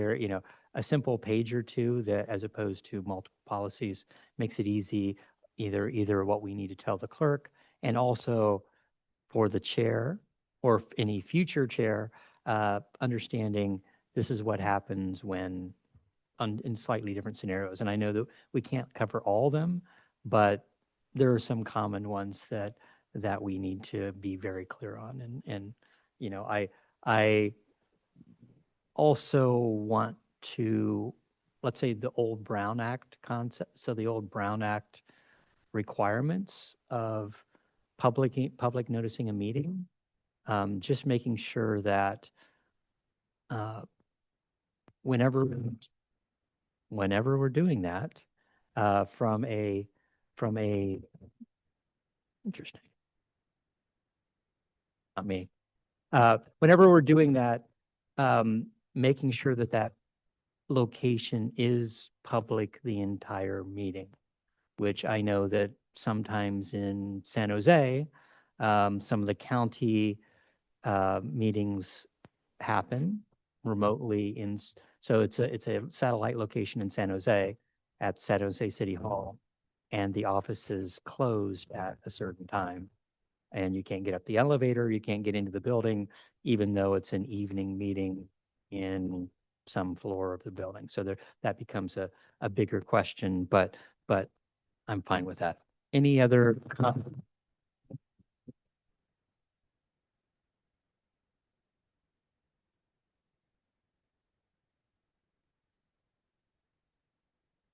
a simple page or two that, as opposed to multiple policies, makes it easy, either what we need to tell the clerk, and also for the chair or any future chair, understanding this is what happens when in slightly different scenarios. And I know that we can't cover all of them, but there are some common ones that we need to be very clear on. And I also want to, let's say, the old Brown Act concept. So the old Brown Act requirements of public noticing a meeting, just making sure that whenever we're doing that, from a interesting, not me. Whenever we're doing that, making sure that location is public the entire meeting, which I know that sometimes in San Jose, some of the county meetings happen remotely so it's a satellite location in San Jose at San Jose City Hall, and the office is closed at a certain time. And you can't get up the elevator, you can't get into the building, even though it's an evening meeting in some floor of the building. So that becomes a bigger question, but I'm fine with that. Any other comments?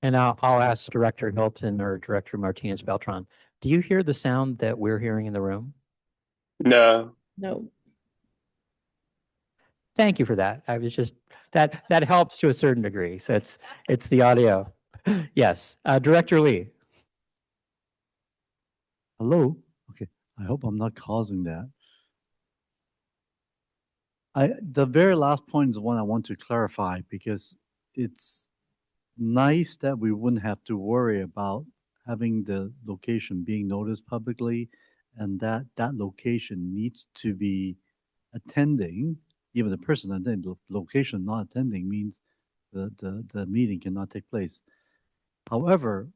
And I'll ask Director Hilton or Director Martinez Beltran, do you hear the sound that we're hearing in the room? No. No. Thank you for that. I was just, that helps to a certain degree. So it's the audio. Yes, Director Lee. Hello? Okay, I hope I'm not causing that. The very last point is one I want to clarify because it's nice that we wouldn't have to worry about having the location being noticed publicly, and that location needs to be attending. Even the person attending, the location not attending means the meeting cannot take place. However,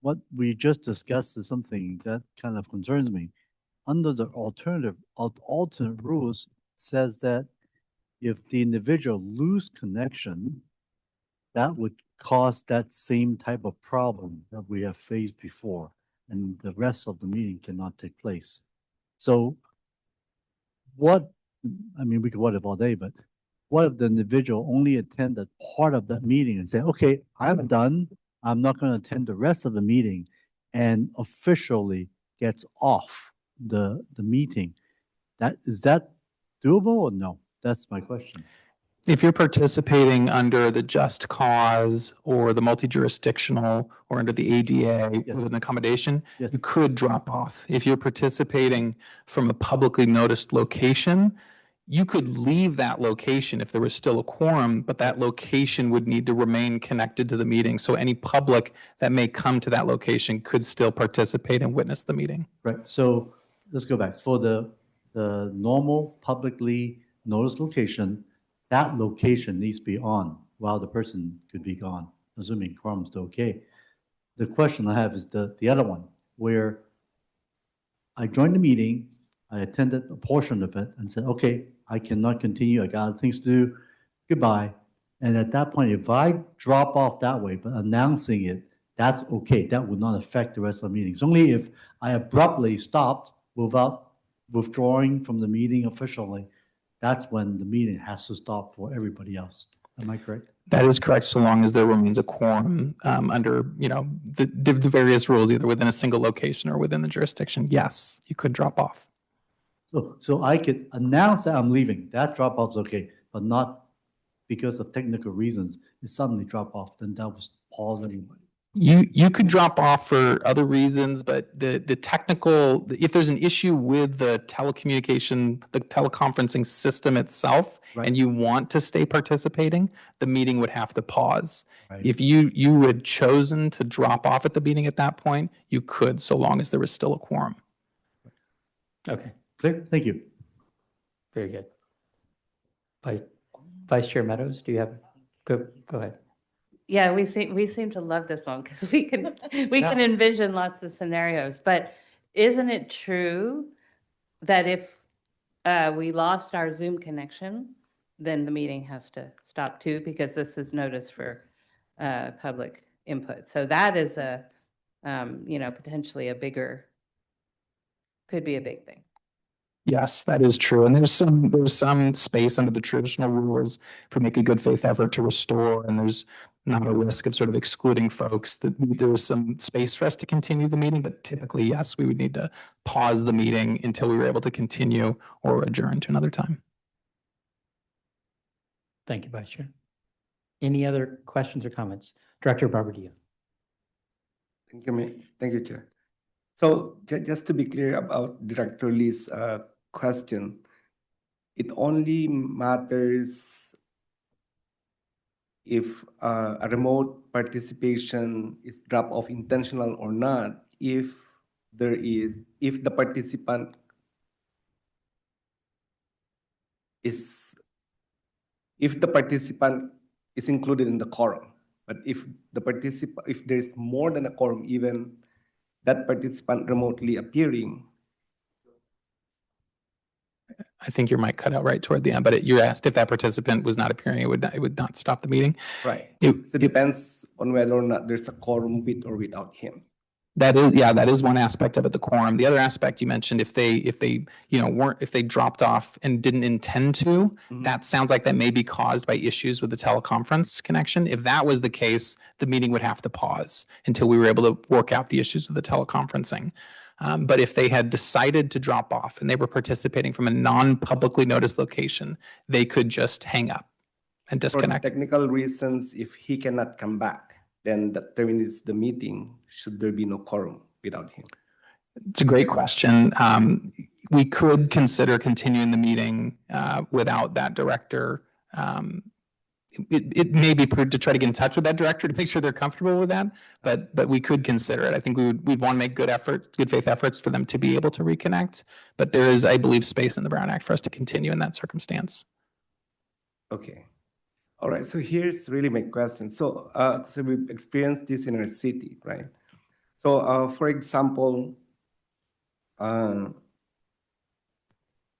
what we just discussed is something that kind of concerns me. Under the alternate rules says that if the individual lose connection, that would cause that same type of problem that we have faced before, and the rest of the meeting cannot take place. So we could what if all day, but what if the individual only attended part of that meeting and say, okay, I'm done, I'm not going to attend the rest of the meeting, and officially gets off the meeting? Is that doable or no? That's my question. If you're participating under the just cause or the multi-jurisdictional or under the ADA Yes. with an accommodation, Yes. you could drop off. If you're participating from a publicly noticed location, you could leave that location if there was still a quorum, but that location would need to remain connected to the meeting. So any public that may come to that location could still participate and witness the meeting. Right, so let's go back. For the normal publicly noticed location, that location needs to be on while the person could be gone, assuming quorum's still okay. The question I have is the other one, where I joined the meeting, I attended a portion of it and said, okay, I cannot continue, I got other things to do, goodbye. And at that point, if I drop off that way, but announcing it, that's okay, that would not affect the rest of the meeting. It's only if I abruptly stopped without withdrawing from the meeting officially, that's when the meeting has to stop for everybody else. Am I correct? That is correct, so long as there remains a quorum under, the various rules, either within a single location or within the jurisdiction. Yes, you could drop off. So I could announce that I'm leaving, that drop off's okay, but not because of technical reasons, it suddenly drop off, then that was pause anybody. You could drop off for other reasons, but the technical, if there's an issue with the teleconferencing system itself, Right. and you want to stay participating, the meeting would have to pause. Right. If you had chosen to drop off at the meeting at that point, you could, so long as there was still a quorum. Okay, Clear? Thank you. very good. Vice Chair Meadows, do you have, go ahead. Yeah, we seem to love this one because we can envision lots of scenarios. But isn't it true that if we lost our Zoom connection, then the meeting has to stop too, because this is notice for public input. So that is potentially could be a big thing. Yes, that is true. And there's some space under the traditional rules for make a good faith effort to restore, and there's not a risk of sort of excluding folks. That there is some space for us to continue the meeting, but typically, yes, we would need to pause the meeting until we were able to continue or adjourn to another time. Thank you, Vice Chair. Any other questions or comments? Director Barbadillo. Thank you, Chair. So just to be clear about Director Lee's question, it only matters if a remote participation is drop off intentional or not, if the participant is included in the quorum. But if there's more than a quorum, even that participant remotely appearing. I think your mic cut out right toward the end, but you asked if that participant was not appearing, it would not stop the meeting. Right. So it depends on whether or not there's a quorum with or without him. That is one aspect of it, the quorum. The other aspect you mentioned, if they dropped off and didn't intend to, that sounds like that may be caused by issues with the teleconference connection. If that was the case, the meeting would have to pause until we were able to work out the issues with the teleconferencing. But if they had decided to drop off and they were participating from a non-publicly noticed location, they could just hang up and disconnect. For technical reasons, if he cannot come back, then that terminates the meeting. Should there be no quorum without him? It's a great question. We could consider continuing the meeting without that director. It may be prudent to try to get in touch with that director to make sure they're comfortable with that, but we could consider it. I think we'd want to make good faith efforts for them to be able to reconnect. But there is, I believe, space in the Brown Act for us to continue in that circumstance. Okay. All right, so here's really my question. So we've experienced this in our city, right? So for example,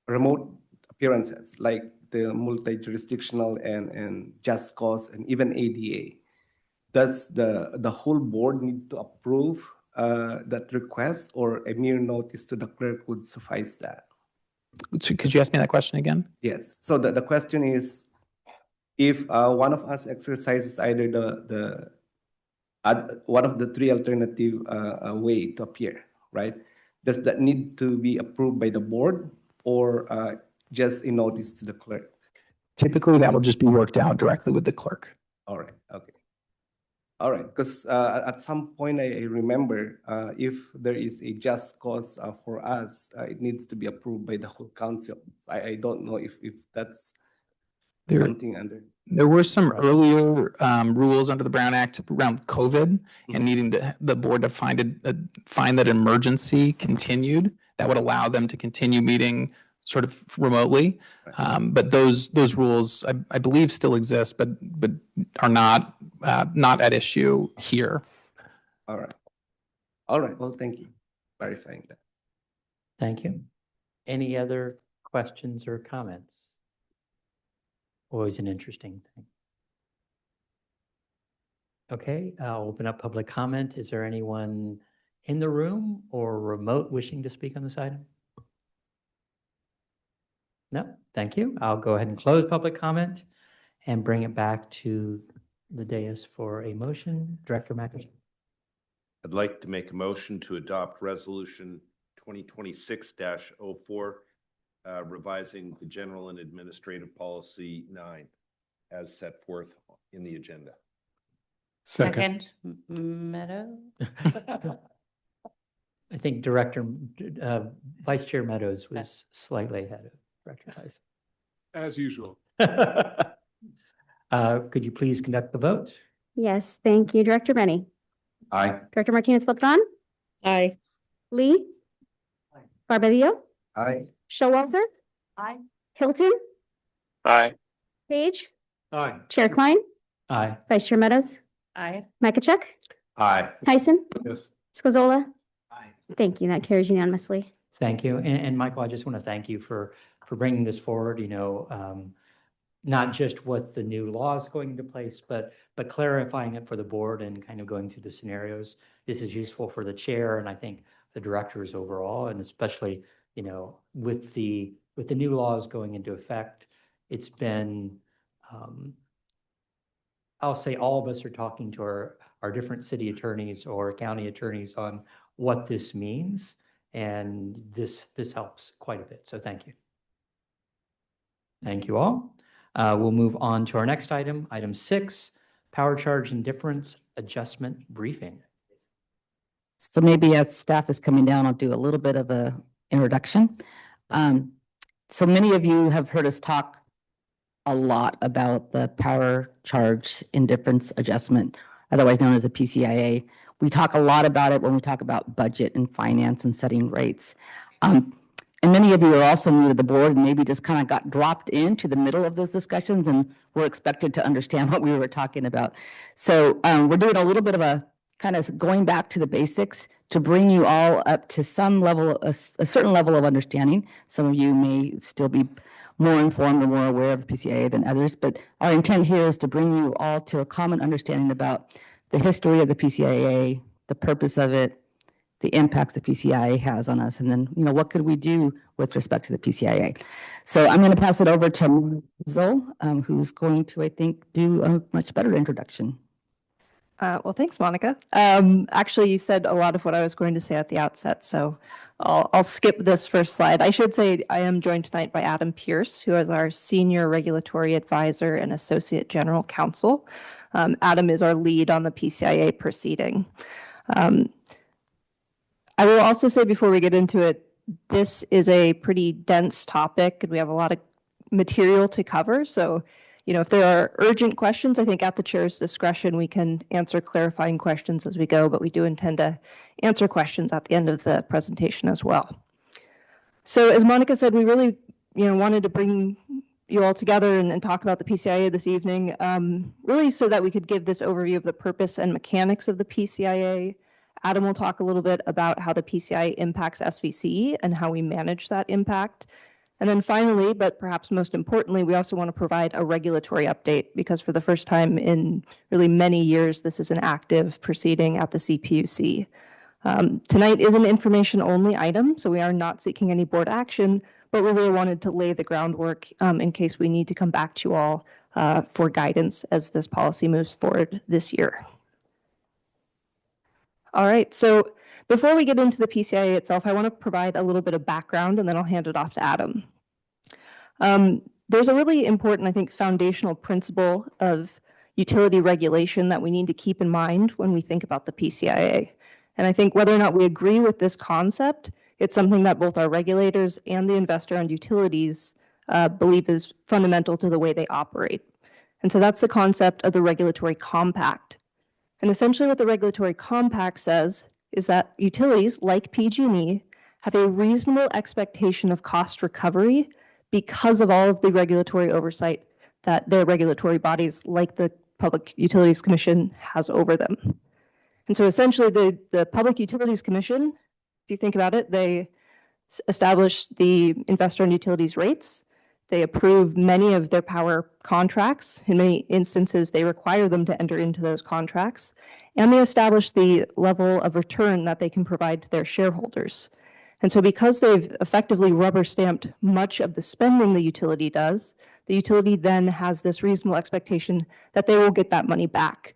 remote appearances like the multi-jurisdictional and just cause and even ADA. Does the whole board need to approve that request, or a mere notice to the clerk would suffice that? So could you ask me that question again? Yes, so the question is, if one of us exercises either one of the three alternative way to appear, right? Does that need to be approved by the board, or just a notice to the clerk? Typically, that will just be worked out directly with the clerk. All right, okay. All right, because at some point I remember if there is a just cause for us, it needs to be approved by the whole council. So I don't know if that's something under. There were some earlier rules under the Brown Act around COVID and needing the board to find that emergency continued that would allow them to continue meeting sort of remotely. But those rules, I believe, still exist, but are not at issue here. All right. All right. Well, thank you for clarifying that. Thank you. Any other questions or comments? Always an interesting thing. Okay, I'll open up public comment. Is there anyone in the room or remote wishing to speak on this item? No, thank you. I'll go ahead and close public comment and bring it back to the dais for a motion. Director McAfee. I'd like to make a motion to adopt Resolution 2026-04, revising the General and Administrative Policy 9 as set forth in the agenda. Second, Meadow. I think Vice Chair Meadows was slightly ahead of Director Weiss. As usual. Could you please conduct the vote? Yes, thank you. Director Benny. Aye. Director Martinez-Beltran. Aye. Lee. Barbadillo. Aye. Showalter. Aye. Hilton. Aye. Page. Aye. Chair Klein. Aye. Vice Chair Meadows. Aye. Makachek. Aye. Tyson. Yes. Squazzola. Aye. Thank you. That carries unanimously. Thank you. And Michael, I just want to thank you for bringing this forward, not just what the new law is going into place, but clarifying it for the board and kind of going through the scenarios. This is useful for the chair and I think the directors overall, and especially, with the new laws going into effect, it's been, I'll say all of us are talking to our different city attorneys or county attorneys on what this means. And this helps quite a bit. So thank you. Thank you all. We'll move on to our next item, item 6, power charge indifference adjustment briefing. So maybe as staff is coming down, I'll do a little bit of a introduction. So many of you have heard us talk a lot about the power charge indifference adjustment, otherwise known as the PCIA. We talk a lot about it when we talk about budget and finance and setting rates. And many of you are also new to the board and maybe just kind of got dropped into the middle of those discussions and were expected to understand what we were talking about. So we're doing a little bit of a kind of going back to the basics to bring you all up to some level, a certain level of understanding. Some of you may still be more informed or more aware of the PCIA than others, but our intent here is to bring you all to a common understanding about the history of the PCIA, the purpose of it, the impacts the PCIA has on us, and then, what could we do with respect to the PCIA? So I'm going to pass it over to Zol, who's going to, I think, do a much better introduction. Well, thanks, Monica. Actually, you said a lot of what I was going to say at the outset, so I'll skip this first slide. I should say I am joined tonight by Adam Pierce, who is our Senior Regulatory Advisor and Associate General Counsel. Adam is our lead on the PCIA proceeding. I will also say before we get into it, this is a pretty dense topic and we have a lot of material to cover. So, if there are urgent questions, I think at the chair's discretion, we can answer clarifying questions as we go, but we do intend to answer questions at the end of the presentation as well. So as Monica said, we really, wanted to bring you all together and talk about the PCIA this evening, really so that we could give this overview of the purpose and mechanics of the PCIA. Adam will talk a little bit about how the PCIA impacts SVCE and how we manage that impact. And then finally, but perhaps most importantly, we also want to provide a regulatory update because for the first time in really many years, this is an active proceeding at the CPUC. Tonight is an information-only item, so we are not seeking any board action, but we really wanted to lay the groundwork in case we need to come back to you all for guidance as this policy moves forward this year. All right, so before we get into the PCIA itself, I want to provide a little bit of background and then I'll hand it off to Adam. there's a really important, I think, foundational principle of utility regulation that we need to keep in mind when we think about the PCIA. And I think whether or not we agree with this concept, it's something that both our regulators and the investor-owned utilities believe is fundamental to the way they operate. And so that's the concept of the regulatory compact. And essentially what the regulatory compact says is that utilities like PG&E have a reasonable expectation of cost recovery because of all of the regulatory oversight that their regulatory bodies like the Public Utilities Commission has over them. And so essentially the Public Utilities Commission, if you think about it, they establish the investor-owned utilities rates. They approve many of their power contracts. In many instances, they require them to enter into those contracts. And they establish the level of return that they can provide to their shareholders. And so because they've effectively rubber stamped much of the spending the utility does, the utility then has this reasonable expectation that they will get that money back.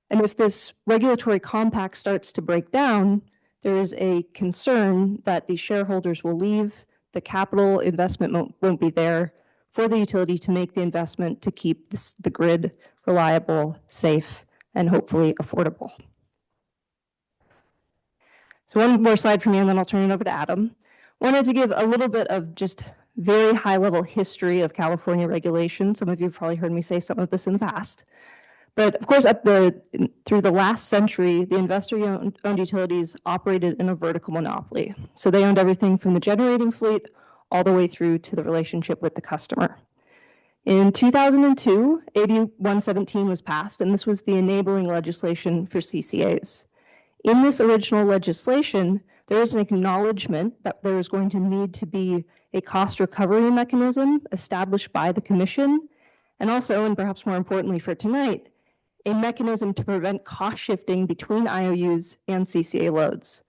And if this regulatory compact starts to break down, there is a concern that the shareholders will leave, the capital investment won't be there for the utility to make the investment to keep the grid reliable, safe, and hopefully affordable. So one more slide for me, and then I'll turn it over to Adam. Wanted to give a little bit of just very high-level history of California regulation. Some of you have probably heard me say some of this in the past. But of course, through the last century, the investor-owned utilities operated in a vertical monopoly. So they owned everything from the generating fleet all the way through to the relationship with the customer. In 2002, AB 117 was passed, and this was the enabling legislation for CCAs. In this original legislation, there is an acknowledgement that there is going to need to be a cost recovery mechanism established by the Commission, and also, and perhaps more importantly for tonight, a mechanism to prevent cost shifting between IOUs and CCA loads.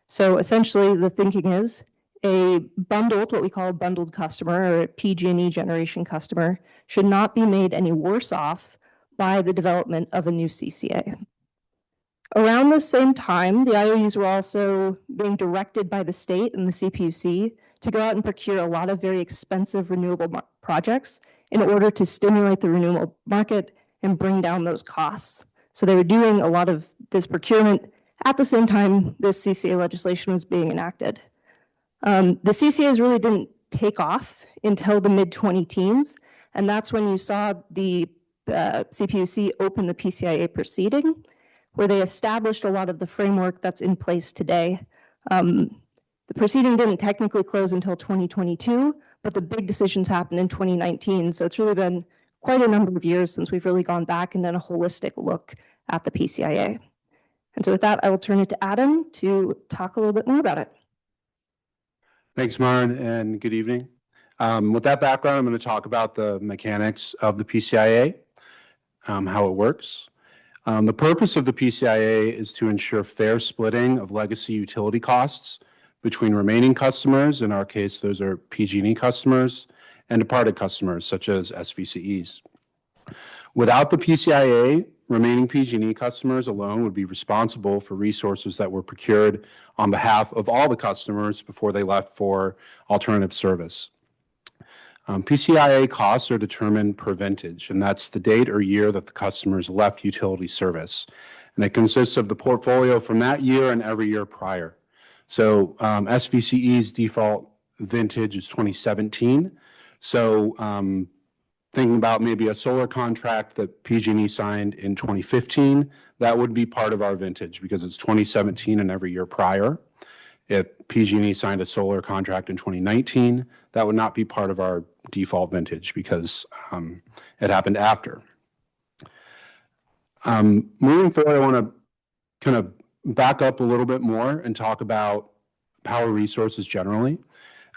So essentially, the thinking is a bundled, what we call a bundled customer or a PG&E generation customer, should not be made any worse off by the development of a new CCA. Around the same time, the IOUs were also being directed by the state and the CPUC to go out and procure a lot of very expensive renewable projects in order to stimulate the renewable market and bring down those costs. So they were doing a lot of this procurement at the same time this CCA legislation was being enacted. The CCAs really didn't take off until the mid-2010s, and that's when you saw the CPUC open the PCIA proceeding, where they established a lot of the framework that's in place today. The proceeding didn't technically close until 2022, but the big decisions happened in 2019. So it's really been quite a number of years since we've really gone back and done a holistic look at the PCIA. And so with that, I will turn it to Adam to talk a little bit more about it. Thanks, Maren, and good evening. With that background, I'm going to talk about the mechanics of the PCIA, how it works. The purpose of the PCIA is to ensure fair splitting of legacy utility costs between remaining customers, in our case, those are PG&E customers, and departed customers, such as SVCEs. Without the PCIA, remaining PG&E customers alone would be responsible for resources that were procured on behalf of all the customers before they left for alternative service. PCIA costs are determined per vintage, and that's the date or year that the customers left utility service. And it consists of the portfolio from that year and every year prior. So SVCE's default vintage is 2017. So thinking about maybe a solar contract that PG&E signed in 2015, that would be part of our vintage because it's 2017 and every year prior. If PG&E signed a solar contract in 2019, that would not be part of our default vintage because it happened after. Moving forward, I want to kind of back up a little bit more and talk about power resources generally.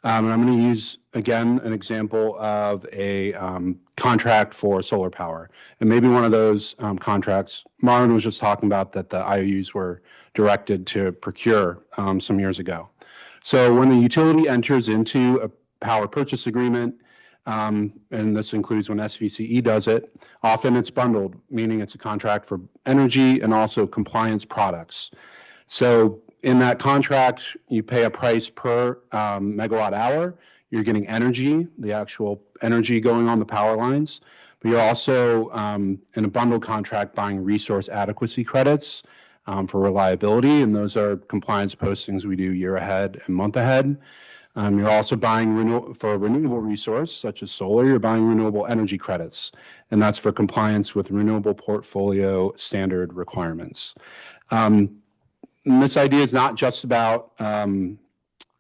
And I'm going to use, again, an example of a contract for solar power. And maybe one of those contracts, Maren was just talking about that the IOUs were directed to procure some years ago. So when the utility enters into a power purchase agreement, and this includes when SVCE does it, often it's bundled, meaning it's a contract for energy and also compliance products. So in that contract, you pay a price per megawatt hour. you're getting energy, the actual energy going on the power lines, but you're also in a bundle contract buying resource adequacy credits for reliability, and those are compliance postings we do year ahead and month ahead. You're also buying for a renewable resource such as solar, you're buying renewable energy credits, and that's for compliance with renewable portfolio standard requirements. And this idea is not just about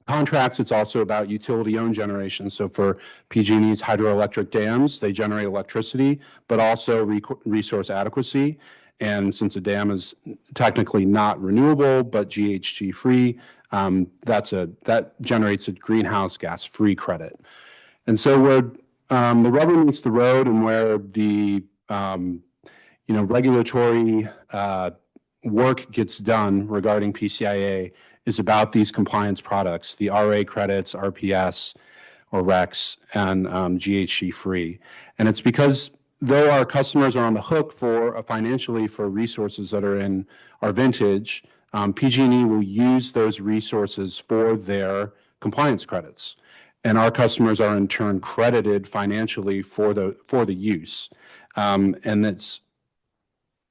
contracts, it's also about utility-owned generation. So for PG&E's hydroelectric dams, they generate electricity, but also resource adequacy. And since a dam is technically not renewable, but GHG-free, that generates a greenhouse gas-free credit. And so where the rubber meets the road and where the regulatory work gets done regarding PCIA is about these compliance products, the RA credits, RPS, or RECs, and GHG-free. And it's because though our customers are on the hook for financially for resources that are in our vintage, PG&E will use those resources for their compliance credits. And our customers are in turn credited financially for the use. And it's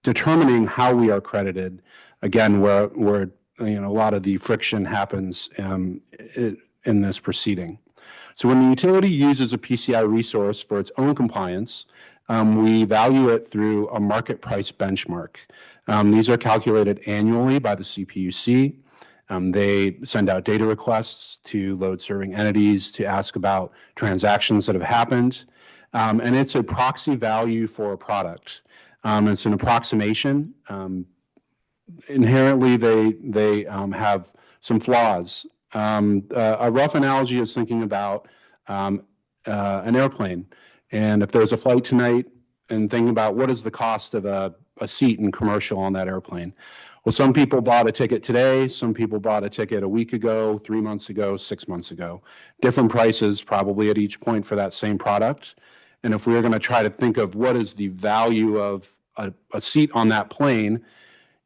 determining how we are credited, again, where a lot of the friction happens in this proceeding. So when the utility uses a PCI resource for its own compliance, we value it through a market price benchmark. These are calculated annually by the CPUC. They send out data requests to load-serving entities to ask about transactions that have happened. And it's a proxy value for a product. It's an approximation. Inherently, they have some flaws. A rough analogy is thinking about an airplane. And if there's a flight tonight, and thinking about what is the cost of a seat in commercial on that airplane. Well, some people bought a ticket today, some people bought a ticket a week ago, 3 months ago, 6 months ago. Different prices probably at each point for that same product. And if we were going to try to think of what is the value of a seat on that plane,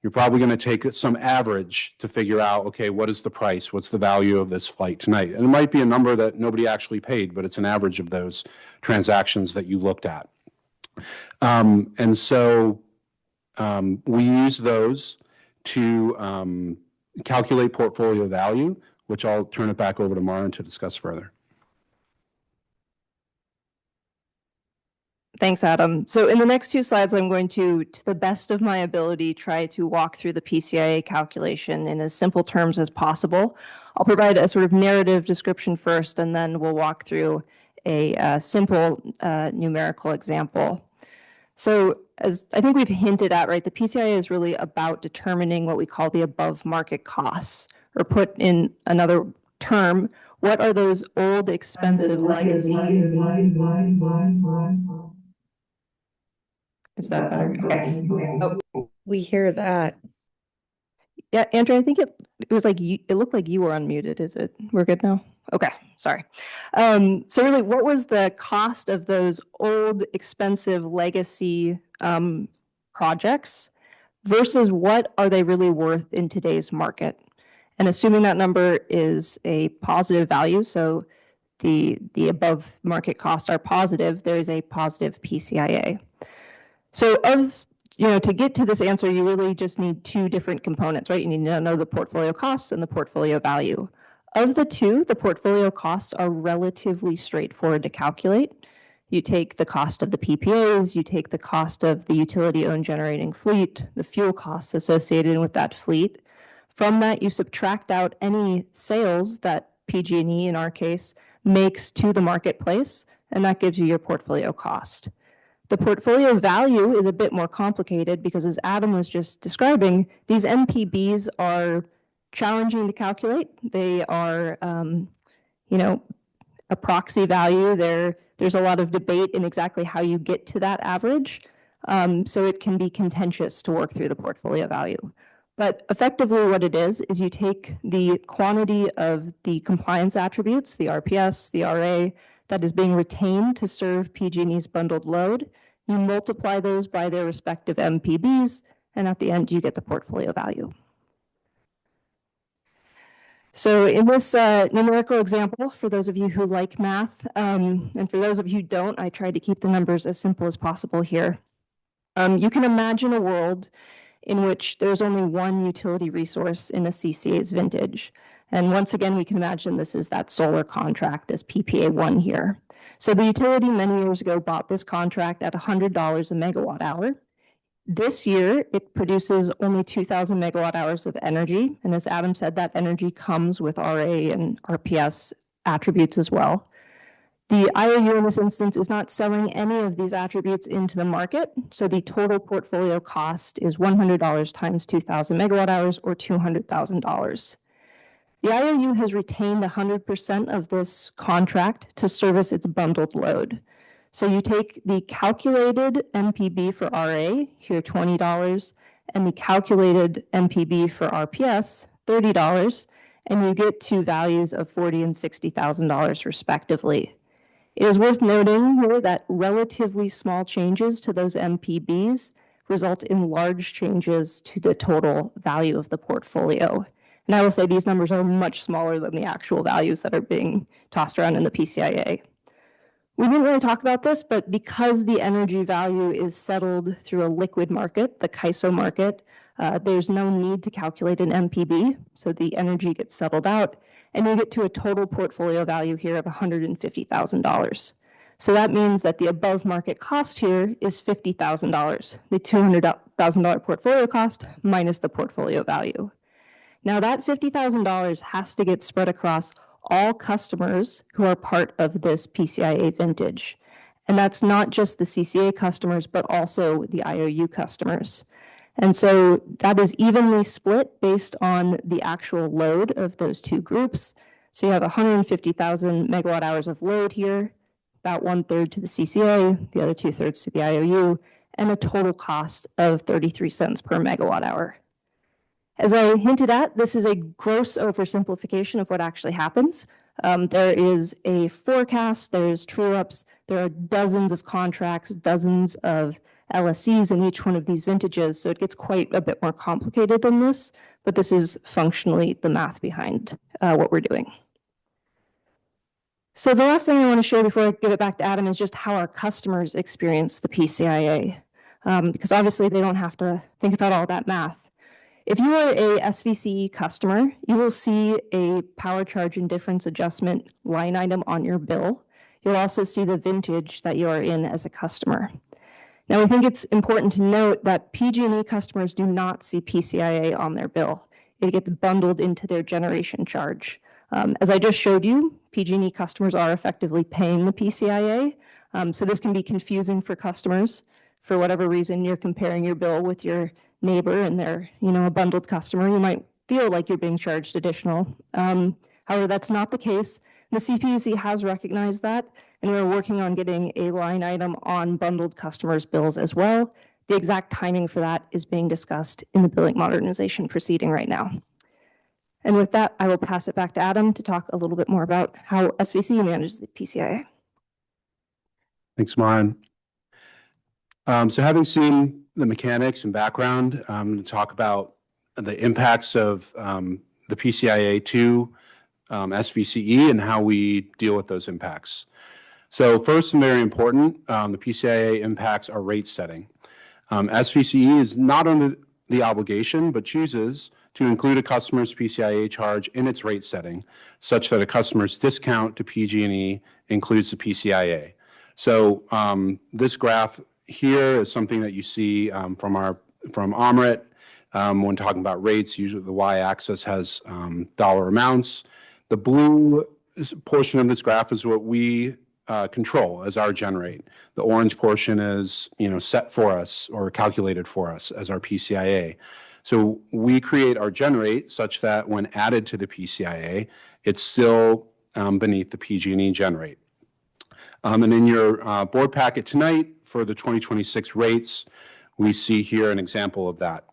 you're probably going to take some average to figure out, okay, what is the price? What's the value of this flight tonight? And it might be a number that nobody actually paid, but it's an average of those transactions that you looked at. And so we use those to calculate portfolio value, which I'll turn it back over to Maren to discuss further. Thanks, Adam. So in the next 2 slides, I'm going to the best of my ability, try to walk through the PCIA calculation in as simple terms as possible. I'll provide a sort of narrative description first, and then we'll walk through a simple numerical example. So as I think we've hinted at, right, the PCIA is really about determining what we call the above market costs, or put in another term, what are those old expensive legacy? Is that better? Okay. Oh. We hear that. Yeah, Andrew, I think it was like it looked like you were unmuted. Is it? We're good now? Okay, sorry. So really, what was the cost of those old, expensive legacy projects versus what are they really worth in today's market? And assuming that number is a positive value, so the above market costs are positive, there is a positive PCIA. So to get to this answer, you really just need 2 different components, right? You need to know the portfolio costs and the portfolio value. Of the 2, the portfolio costs are relatively straightforward to calculate. You take the cost of the PPAs, you take the cost of the utility-owned generating fleet, the fuel costs associated with that fleet. From that, you subtract out any sales that PG&E, in our case, makes to the marketplace, and that gives you your portfolio cost. The portfolio value is a bit more complicated because, as Adam was just describing, these NPBs are challenging to calculate. They are, a proxy value. There's a lot of debate in exactly how you get to that average. So it can be contentious to work through the portfolio value. But effectively what it is you take the quantity of the compliance attributes, the RPS, the RA, that is being retained to serve PG&E's bundled load. You multiply those by their respective MPBs, and at the end, you get the portfolio value. So in this numerical example, for those of you who like math, and for those of you who don't, I tried to keep the numbers as simple as possible here. You can imagine a world in which there's only one utility resource in a CCA's vintage. And once again, we can imagine this is that solar contract, this PPA 1 here. So the utility many years ago bought this contract at $100 a megawatt hour. This year, it produces only 2,000 megawatt hours of energy. And as Adam said, that energy comes with RA and RPS attributes as well. The IOU in this instance is not selling any of these attributes into the market. So the total portfolio cost is $100 times 2,000 megawatt hours or $200,000. The IOU has retained 100% of this contract to service its bundled load. So you take the calculated MPB for RA, here $20, and the calculated MPB for RPS, $30, and you get to values of $40,000 and $60,000 respectively. It is worth noting here that relatively small changes to those MPBs result in large changes to the total value of the portfolio. And I will say these numbers are much smaller than the actual values that are being tossed around in the PCIA. We didn't really talk about this, but because the energy value is settled through a liquid market, the CAISO market, there's no need to calculate an MPB, so the energy gets settled out, and you get to a total portfolio value here of $150,000. So that means that the above market cost here is $50,000, the $200,000 portfolio cost minus the portfolio value. Now that $50,000 has to get spread across all customers who are part of this PCIA vintage. And that's not just the CCA customers, but also the IOU customers. And so that is evenly split based on the actual load of those two groups. So you have 150,000 megawatt hours of load here, about 1/3 to the CCA, the other 2/3 to the IOU, and a total cost of 33 cents per megawatt hour. As I hinted at, this is a gross oversimplification of what actually happens. There is a forecast, there's true-ups, there are dozens of contracts, dozens of LSCs in each one of these vintages, so it gets quite a bit more complicated than this, but this is functionally the math behind what we're doing. So the last thing I want to share before I give it back to Adam is just how our customers experience the PCIA, because obviously they don't have to think about all that math. If you are a SVCE customer, you will see a power charge and difference adjustment line item on your bill. You'll also see the vintage that you are in as a customer. Now, I think it's important to note that PG&E customers do not see PCIA on their bill. It gets bundled into their generation charge. As I just showed you, PG&E customers are effectively paying the PCIA. So this can be confusing for customers. For whatever reason, you're comparing your bill with your neighbor and they're, a bundled customer, you might feel like you're being charged additional. However, that's not the case. The CPUC has recognized that, and we're working on getting a line item on bundled customers' bills as well. The exact timing for that is being discussed in the billing modernization proceeding right now. And with that, I will pass it back to Adam to talk a little bit more about how SVCE manages the PCIA. Thanks, Maren. So having seen the mechanics and background, I'm going to talk about the impacts of the PCIA to SVCE and how we deal with those impacts. So first and very important, the PCIA impacts our rate setting. SVCE is not under the obligation, but chooses to include a customer's PCIA charge in its rate setting, such that a customer's discount to PG&E includes the PCIA. So this graph here is something that you see from Omrit when talking about rates. Usually the y-axis has dollar amounts. The blue portion of this graph is what we control as our gen rate. The orange portion is set for us or calculated for us as our PCIA. So we create our gen rate such that when added to the PCIA, it's still beneath the PG&E gen rate. And in your board packet tonight for the 2026 rates, we see here an example of that.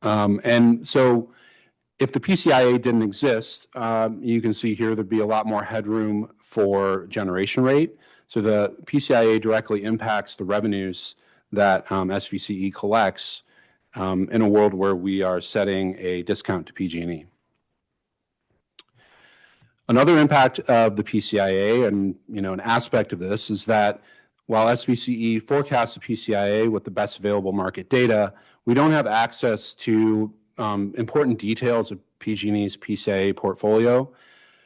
And so if the PCIA didn't exist, you can see here there'd be a lot more headroom for generation rate. So the PCIA directly impacts the revenues that SVCE collects in a world where we are setting a discount to PG&E. Another impact of the PCIA, and an aspect of this, is that while SVCE forecasts the PCIA with the best available market data, we don't have access to important details of PG&E's PCIA portfolio,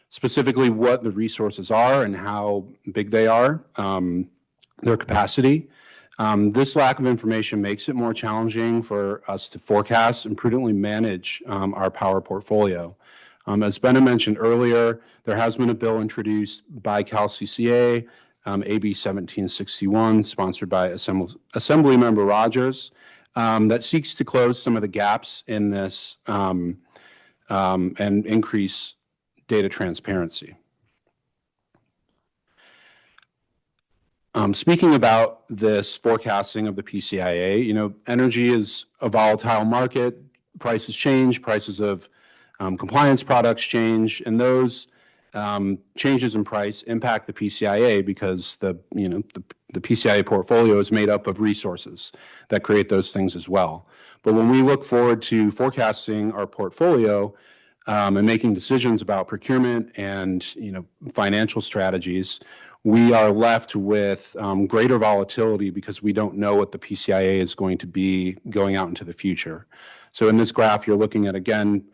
specifically what the resources are and how big they are, their capacity. This lack of information makes it more challenging for us to forecast and prudently manage our power portfolio. As Benna mentioned earlier, there has been a bill introduced by CalCCA, AB 1761, sponsored by Assemblymember Rogers, that seeks to close some of the gaps in this and increase data transparency. Speaking about this forecasting of the PCIA, energy is a volatile market. Prices change, prices of compliance products change, and those changes in price impact the PCIA because the PCIA portfolio is made up of resources that create those things as well. But when we look forward to forecasting our portfolio and making decisions about procurement and financial strategies, we are left with greater volatility because we don't know what the PCIA is going to be going out into the future. So in this graph, you're looking at, again,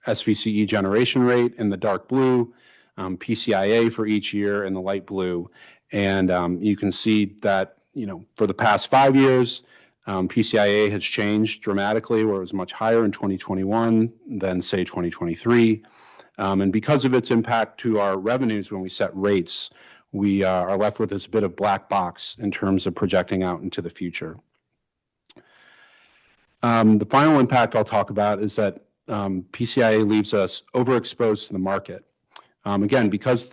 SVCE generation rate in the dark blue, PCIA for each year in the light blue. And you can see that, for the past 5 years, PCIA has changed dramatically, where it was much higher in 2021 than, say, 2023. And because of its impact to our revenues when we set rates, we are left with this bit of black box in terms of projecting out into the future. The final impact I'll talk about is that PCIA leaves us overexposed to the market. Again, because of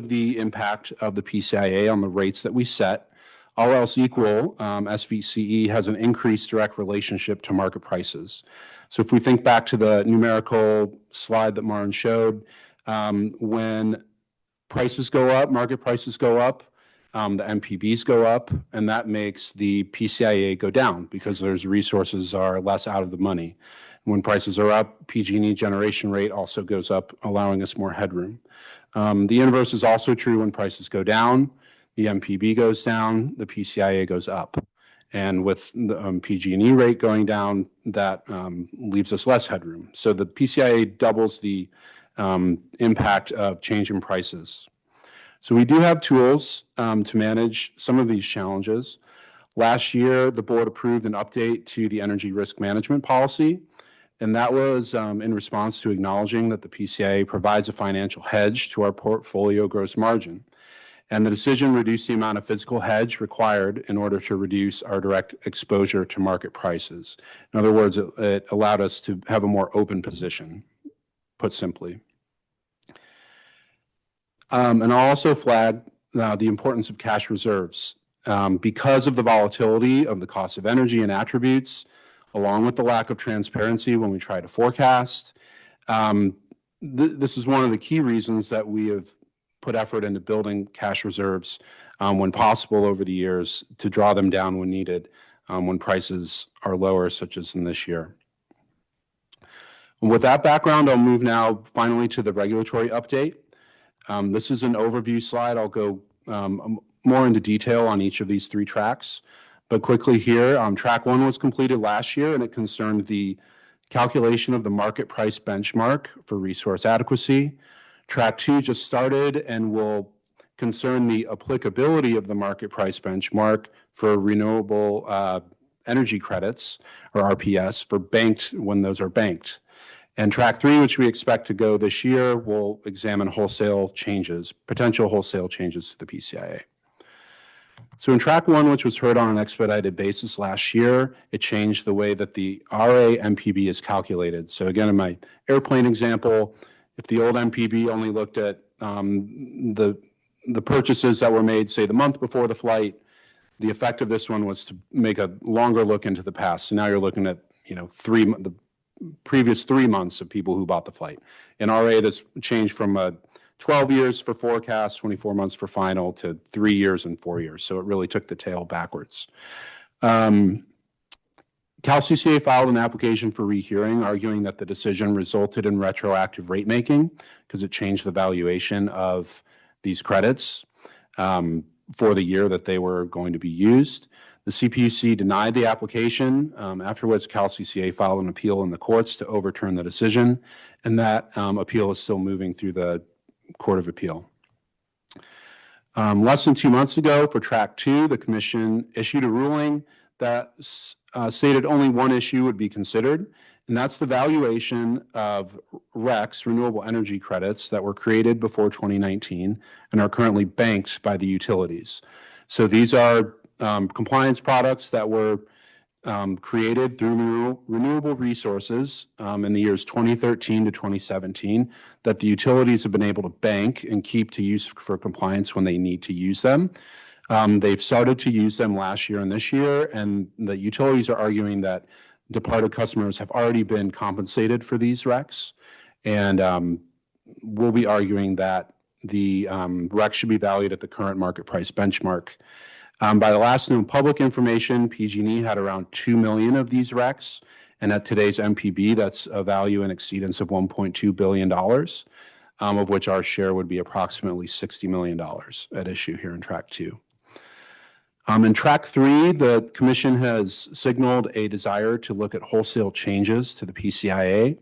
the impact of the PCIA on the rates that we set, all else equal, SVCE has an increased direct relationship to market prices. So if we think back to the numerical slide that Maren showed, when prices go up, market prices go up, the MPBs go up, and that makes the PCIA go down because those resources are less out of the money. When prices are up, PG&E generation rate also goes up, allowing us more headroom. The inverse is also true when prices go down. The MPB goes down, the PCIA goes up. And with the PG&E rate going down, that leaves us less headroom. So the PCIA doubles the impact of change in prices. So we do have tools to manage some of these challenges. Last year, the board approved an update to the energy risk management policy, and that was in response to acknowledging that the PCIA provides a financial hedge to our portfolio gross margin. And the decision reduced the amount of physical hedge required in order to reduce our direct exposure to market prices. In other words, it allowed us to have a more open position, put simply. And I'll also flag the importance of cash reserves. Because of the volatility of the cost of energy and attributes, along with the lack of transparency when we try to forecast, this is one of the key reasons that we have put effort into building cash reserves when possible over the years to draw them down when needed, when prices are lower, such as in this year. And with that background, I'll move now finally to the regulatory update. This is an overview slide. I'll go more into detail on each of these 3 tracks. But quickly here, track 1 was completed last year, and it concerned the calculation of the market price benchmark for resource adequacy. Track 2 just started and will concern the applicability of the market price benchmark for renewable energy credits, or RPS, for banked when those are banked. And track 3, which we expect to go this year, will examine wholesale changes, potential wholesale changes to the PCIA. So in track 1, which was heard on an expedited basis last year, it changed the way that the RA MPB is calculated. So again, in my airplane example, if the old MPB only looked at the purchases that were made, say, the month before the flight, the effect of this one was to make a longer look into the past. So now you're looking at the previous 3 months of people who bought the flight. In RA, this changed from 12 years for forecast, 24 months for final, to 3 years and 4 years. So it really took the tail backwards. Cal CCA filed an application for rehearing, arguing that the decision resulted in retroactive rate making because it changed the valuation of these credits for the year that they were going to be used. The CPUC denied the application, afterwards Cal CCA filed an appeal in the courts to overturn the decision, and that appeal is still moving through the Court of Appeal. Less than 2 months ago, for Track 2, the Commission issued a ruling that stated only one issue would be considered, and that's the valuation of RECs, renewable energy credits, that were created before 2019 and are currently banked by the utilities. So these are compliance products that were created through renewable resources in the years 2013 to 2017 that the utilities have been able to bank and keep to use for compliance when they need to use them. They've started to use them last year and this year, and the utilities are arguing that departed customers have already been compensated for these RECs, and we'll be arguing that the REC should be valued at the current market price benchmark. By the last known public information, PG&E had around 2 million of these RECs, and at today's MPB, that's a value in exceedance of $1.2 billion, of which our share would be approximately $60 million at issue here in Track 2. In Track 3, the Commission has signaled a desire to look at wholesale changes to the PCIA.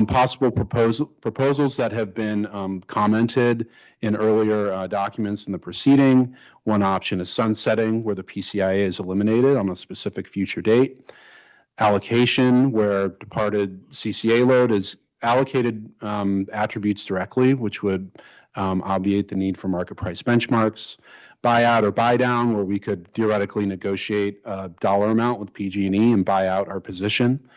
Possible proposals that have been commented in earlier documents in the proceeding. One option is sunsetting, where the PCIA is eliminated on a specific future date. Allocation, where departed CCA load is allocated attributes directly, which would obviate the need for market price benchmarks. Buyout or buy down, where we could theoretically negotiate a dollar amount with PG&E and buy out our position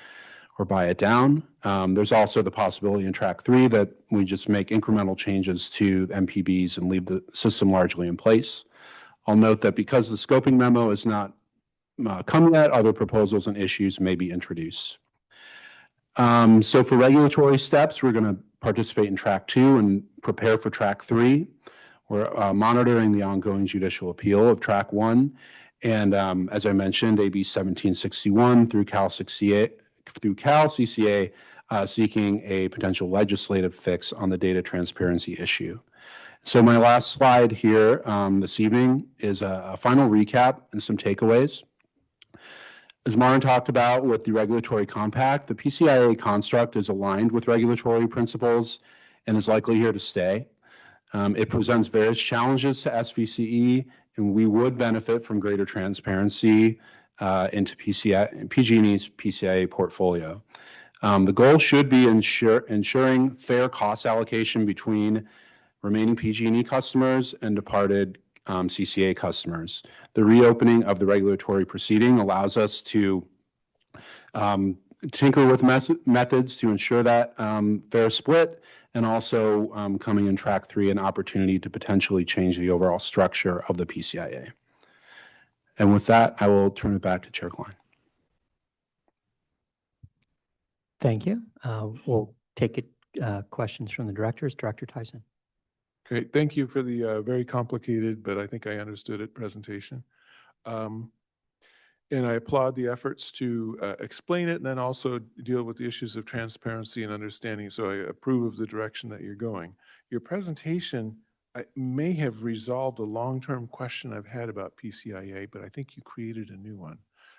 or buy it down. There's also the possibility in Track 3 that we just make incremental changes to MPBs and leave the system largely in place. I'll note that because the scoping memo is not come yet, other proposals and issues may be introduced. So for regulatory steps, we're going to participate in Track 2 and prepare for Track 3. We're monitoring the ongoing judicial appeal of Track 1. And as I mentioned, AB 1761 through Cal CCA, seeking a potential legislative fix on the data transparency issue. So my last slide here this evening is a final recap and some takeaways. As Maren talked about with the regulatory compact, the PCIA construct is aligned with regulatory principles and is likely here to stay. It presents various challenges to SVCE, and we would benefit from greater transparency into PG&E's PCIA portfolio. The goal should be ensuring fair cost allocation between remaining PG&E customers and departed CCA customers. The reopening of the regulatory proceeding allows us to tinker with methods to ensure that fair split, and also coming in Track 3, an opportunity to potentially change the overall structure of the PCIA. And with that, I will turn it back to Chair Klein. Thank you. We'll take questions from the directors. Director Tyson. Great. Thank you for the very complicated, but I think I understood it, presentation. And I applaud the efforts to explain it and then also deal with the issues of transparency and understanding. So I approve of the direction that you're going. Your presentation may have resolved a long-term question I've had about PCIA, but I think you created a new one,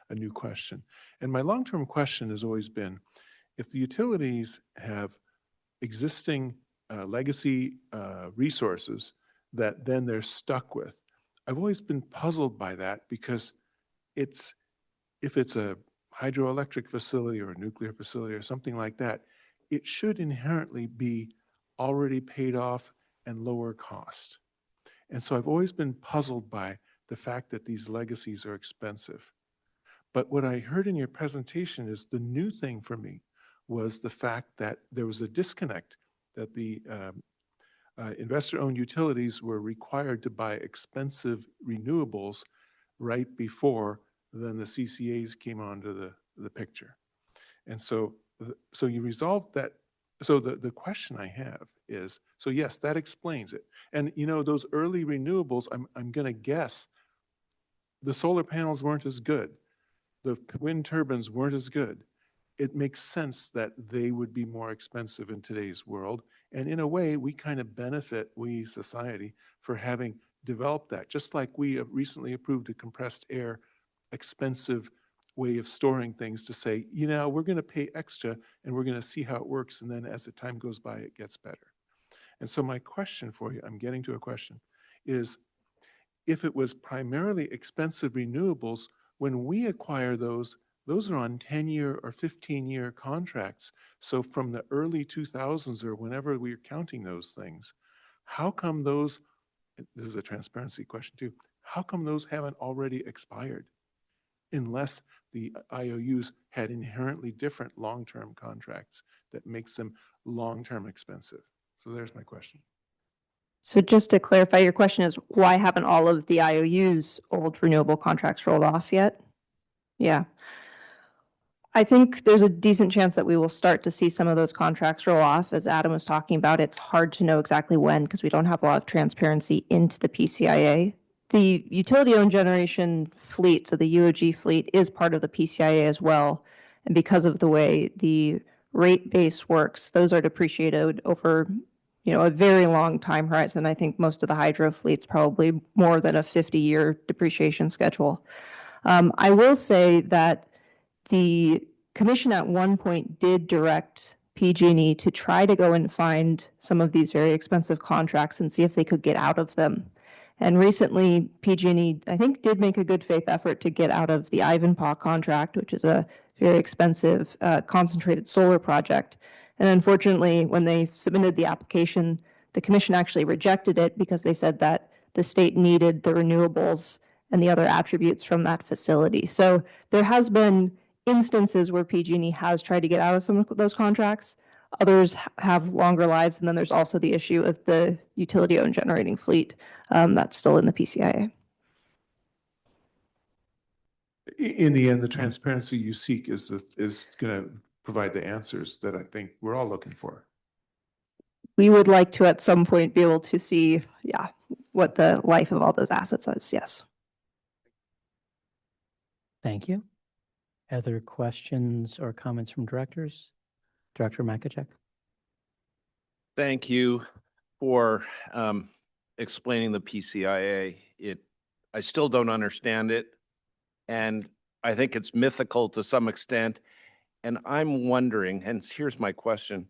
a new question. And my long-term question has always been, if the utilities have existing legacy resources that then they're stuck with, I've always been puzzled by that, because if it's a hydroelectric facility or a nuclear facility or something like that, it should inherently be already paid off and lower cost. And so I've always been puzzled by the fact that these legacies are expensive. But what I heard in your presentation is the new thing for me was the fact that there was a disconnect, that the investor-owned utilities were required to buy expensive renewables right before then the CCAs came onto the picture. And so you resolved that. So the question I have is, so yes, that explains it. And you know, those early renewables, I'm going to guess the solar panels weren't as good. the wind turbines weren't as good, it makes sense that they would be more expensive in today's world. And in a way, we kind of benefit, we society, for having developed that. Just like we have recently approved a compressed air, expensive way of storing things to say, you know, we're going to pay extra and we're going to see how it works. And then as the time goes by, it gets better. And so my question for you, I'm getting to a question, is if it was primarily expensive renewables, when we acquire those are on 10-year or 15-year contracts. So from the early 2000s or whenever we were counting those things, how come those, this is a transparency question too, how come those haven't already expired? Unless the IOUs had inherently different long-term contracts that makes them long-term expensive. So there's my question. So just to clarify, your question is why haven't all of the IOUs old renewable contracts rolled off yet? Yeah. I think there's a decent chance that we will start to see some of those contracts roll off. As Adam was talking about, it's hard to know exactly when because we don't have a lot of transparency into the PCIA. The utility-owned generation fleet, so the UOG fleet, is part of the PCIA as well. And because of the way the rate base works, those are depreciated over, a very long time horizon. I think most of the hydro fleets probably more than a 50-year depreciation schedule. I will say that the commission at one point did direct PG&E to try to go and find some of these very expensive contracts and see if they could get out of them. And recently, PG&E, I think, did make a good faith effort to get out of the Ivanpah contract, which is a very expensive concentrated solar project. And unfortunately, when they submitted the application, the commission actually rejected it because they said that the state needed the renewables and the other attributes from that facility. So there has been instances where PG&E has tried to get out of some of those contracts. Others have longer lives. And then there's also the issue of the utility-owned generating fleet that's still in the PCIA. In the end, the transparency you seek is going to provide the answers that I think we're all looking for. We would like to at some point be able to see, what the life of all those assets is, yes. Thank you. Other questions or comments from directors? Director Makachek. Thank you for explaining the PCIA. I still don't understand it, and I think it's mythical to some extent. And I'm wondering, and here's my question,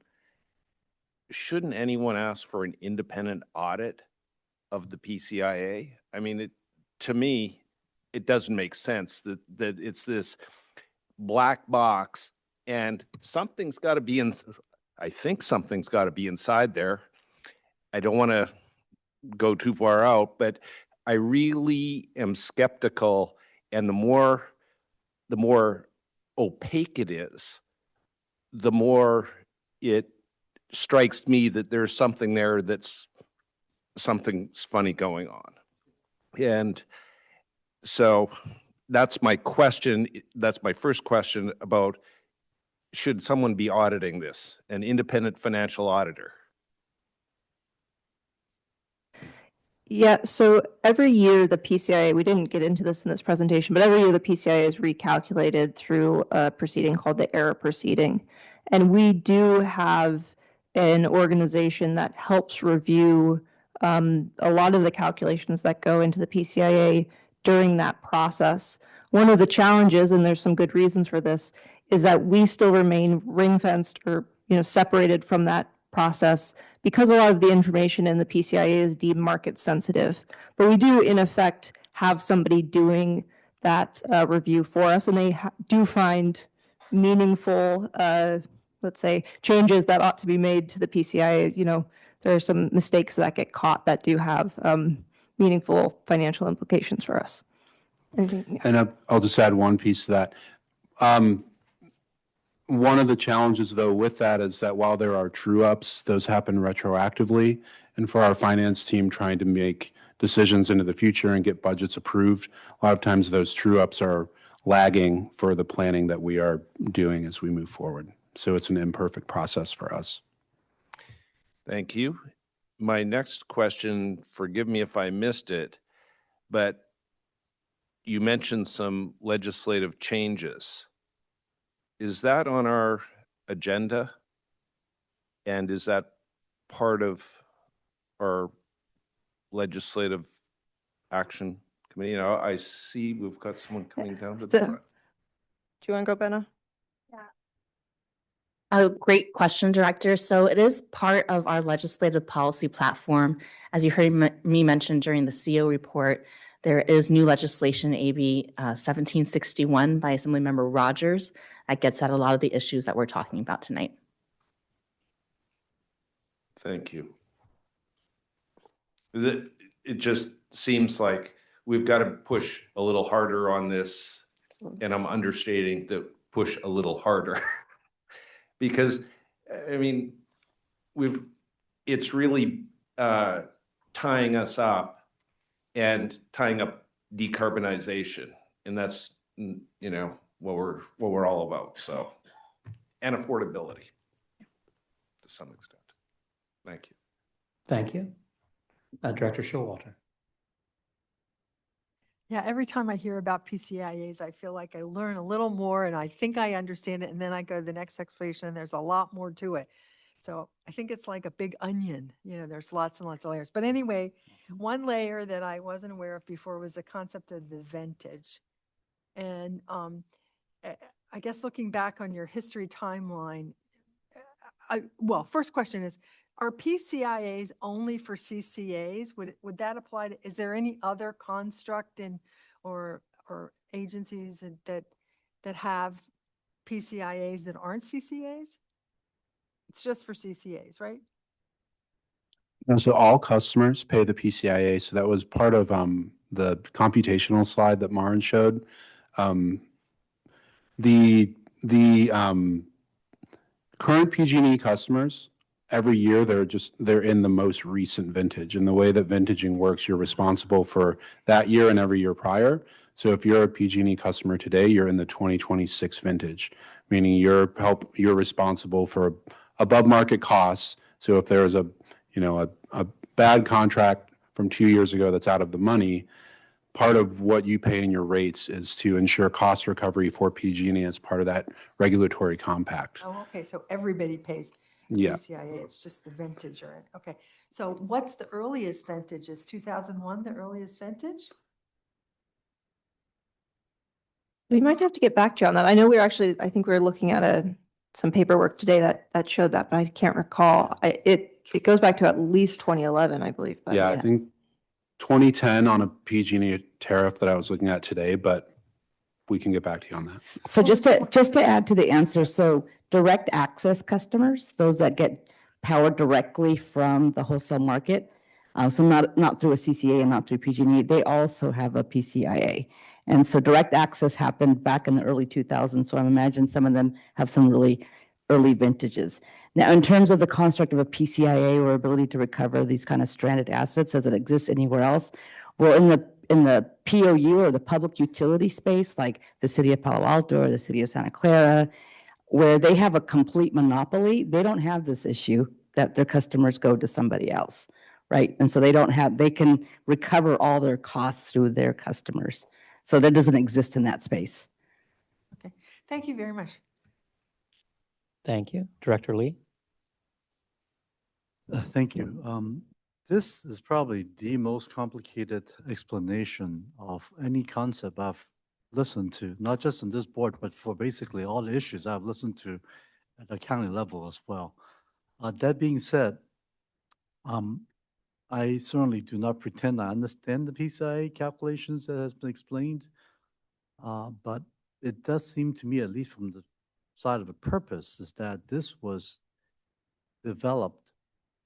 shouldn't anyone ask for an independent audit of the PCIA? I mean, to me, it doesn't make sense that it's this black box and something's got to be in. I think something's got to be inside there. I don't want to go too far out, but I really am skeptical. And the more opaque it is, the more it strikes me that there's something there something's funny going on. And so that's my question. That's my first question about, should someone be auditing this, an independent financial auditor? Yeah, so every year the PCIA, we didn't get into this in this presentation, but every year the PCIA is recalculated through a proceeding called the error proceeding. And we do have an organization that helps review a lot of the calculations that go into the PCIA during that process. One of the challenges, and there's some good reasons for this, is that we still remain ring-fenced or separated from that process because a lot of the information in the PCIA is deemed market sensitive. But we do, in effect, have somebody doing that review for us, and they do find meaningful, let's say, changes that ought to be made to the PCIA. There are some mistakes that get caught that do have meaningful financial implications for us. And I'll just add one piece to that. One of the challenges, though, with that is that while there are true-ups, those happen retroactively. And for our finance team trying to make decisions into the future and get budgets approved, a lot of times those true-ups are lagging for the planning that we are doing as we move forward. So it's an imperfect process for us. Thank you. My next question, forgive me if I missed it, but you mentioned some legislative changes. Is that on our agenda? And is that part of our legislative action committee? You know, I see we've got someone coming down to the So- front. Do you want to go, Benna? A great question, Director. So it is part of our legislative policy platform. As you heard me mention during the CO report, there is new legislation, AB 1761 by Assemblymember Rogers, that gets at a lot of the issues that we're talking about tonight. Thank you. It just seems like we've got to push a little harder on this, and I'm understating the push a little harder. Because, I mean, it's really tying us up and tying up decarbonization. And that's, you know, what we're all about, so. And affordability to some extent. Thank you. Thank you. Director Showalter. Yeah, every time I hear about PCIAs, I feel like I learn a little more and I think I understand it. And then I go to the next explanation and there's a lot more to it. So I think it's like a big onion, you know, there's lots and lots of layers. But anyway, one layer that I wasn't aware of before was the concept of the vintage. And I guess looking back on your history timeline, well, first question is, are PCIAs only for CCAs? Would that apply to, is there any other construct or agencies that have PCIAs that aren't CCAs? It's just for CCAs, right? And so all customers pay the PCIA. So that was part of the computational slide that Maren showed. The current PG&E customers, every year they're in the most recent vintage. And the way that vintaging works, you're responsible for that year and every year prior. So if you're a PG&E customer today, you're in the 2026 vintage, meaning you're responsible for above market costs. So if there's a bad contract from 2 years ago that's out of the money, part of what you pay in your rates is to ensure cost recovery for PG&E as part of that regulatory compact. Oh, okay, so everybody pays Yeah. PCIA, it's just the vintage you're in. Okay, so what's the earliest vintage? Is 2001 the earliest vintage? We might have to get back to you on that. I know I think we were looking at some paperwork today that showed that, but I can't recall. It goes back to at least 2011, I believe. But Yeah, I think 2010 on a PG&E tariff that I was looking at today, but we can get back to you on that. So just to add to the answer, so direct access customers, those that get power directly from the wholesale market, so not through a CCA and not through PG&E, they also have a PCIA. And so direct access happened back in the early 2000s. So I imagine some of them have some really early vintages. Now, in terms of the construct of a PCIA or ability to recover these kind of stranded assets as it exists anywhere else, well, in the POU or the public utility space, like the city of Palo Alto or the city of Santa Clara, where they have a complete monopoly, they don't have this issue that their customers go to somebody else, right? And so they can recover all their costs through their customers. So that doesn't exist in that space. Okay, thank you very much. Thank you. Director Lee. Thank you. This is probably the most complicated explanation of any concept I've listened to, not just in this board, but for basically all the issues I've listened to at the county level as well. That being said, I certainly do not pretend I understand the PCI calculations that has been explained, but it does seem to me, at least from the side of the purpose, is that this was developed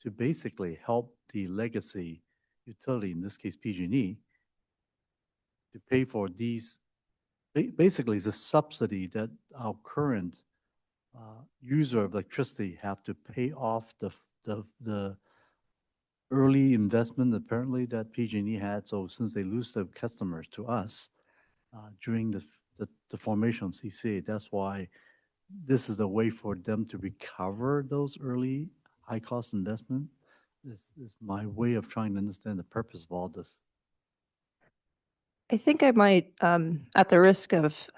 to basically help the legacy utility, in this case PG&E, to pay for these. Basically, it's a subsidy that our current user of electricity have to pay off the early investment apparently that PG&E had. So since they lose the customers to us during the formation of CCA, that's why this is a way for them to recover those early high cost investment. This is my way of trying to understand the purpose of all this. I think I might, at the risk of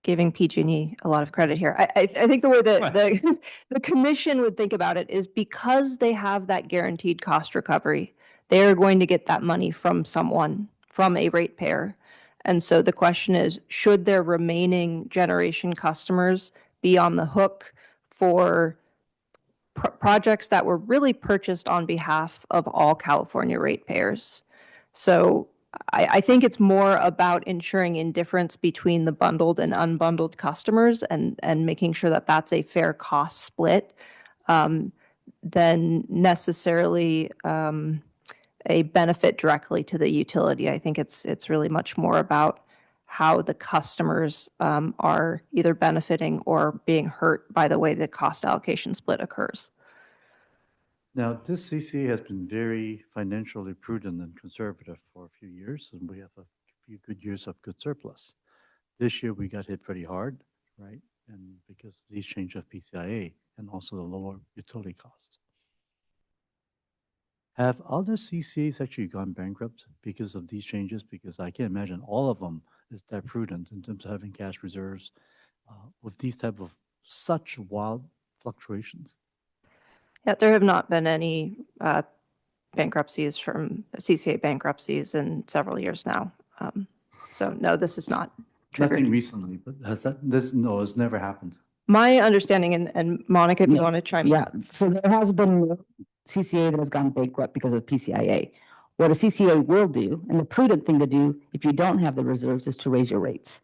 giving PG&E a lot of credit here, I think the way that the commission would think about it is because they have that guaranteed cost recovery, they're going to get that money from someone, from a ratepayer. And so the question is, should their remaining generation customers be on the hook for projects that were really purchased on behalf of all California ratepayers? So I think it's more about ensuring indifference between the bundled and unbundled customers and making sure that that's a fair cost split than necessarily a benefit directly to the utility. I think it's really much more about how the customers are either benefiting or being hurt by the way the cost allocation split occurs. Now, this CCA has been very financially prudent and conservative for a few years, and we have a few good years of good surplus. This year, we got hit pretty hard, right? And because of these change of PCIA and also the lower utility costs. Have other CCAs actually gone bankrupt because of these changes? Because I can't imagine all of them is that prudent in terms of having cash reserves with these type of such wild fluctuations. Yeah, there have not been any bankruptcies from CCA bankruptcies in several years now. So no, this is not triggered. Nothing recently, but has that, no, it's never happened. My understanding, and Monica, if you want to chime in. Yeah, so there has been CCA that has gone bankrupt because of PCIA. What a CCA will do, and the prudent thing to do if you don't have the reserves, is to raise your rates.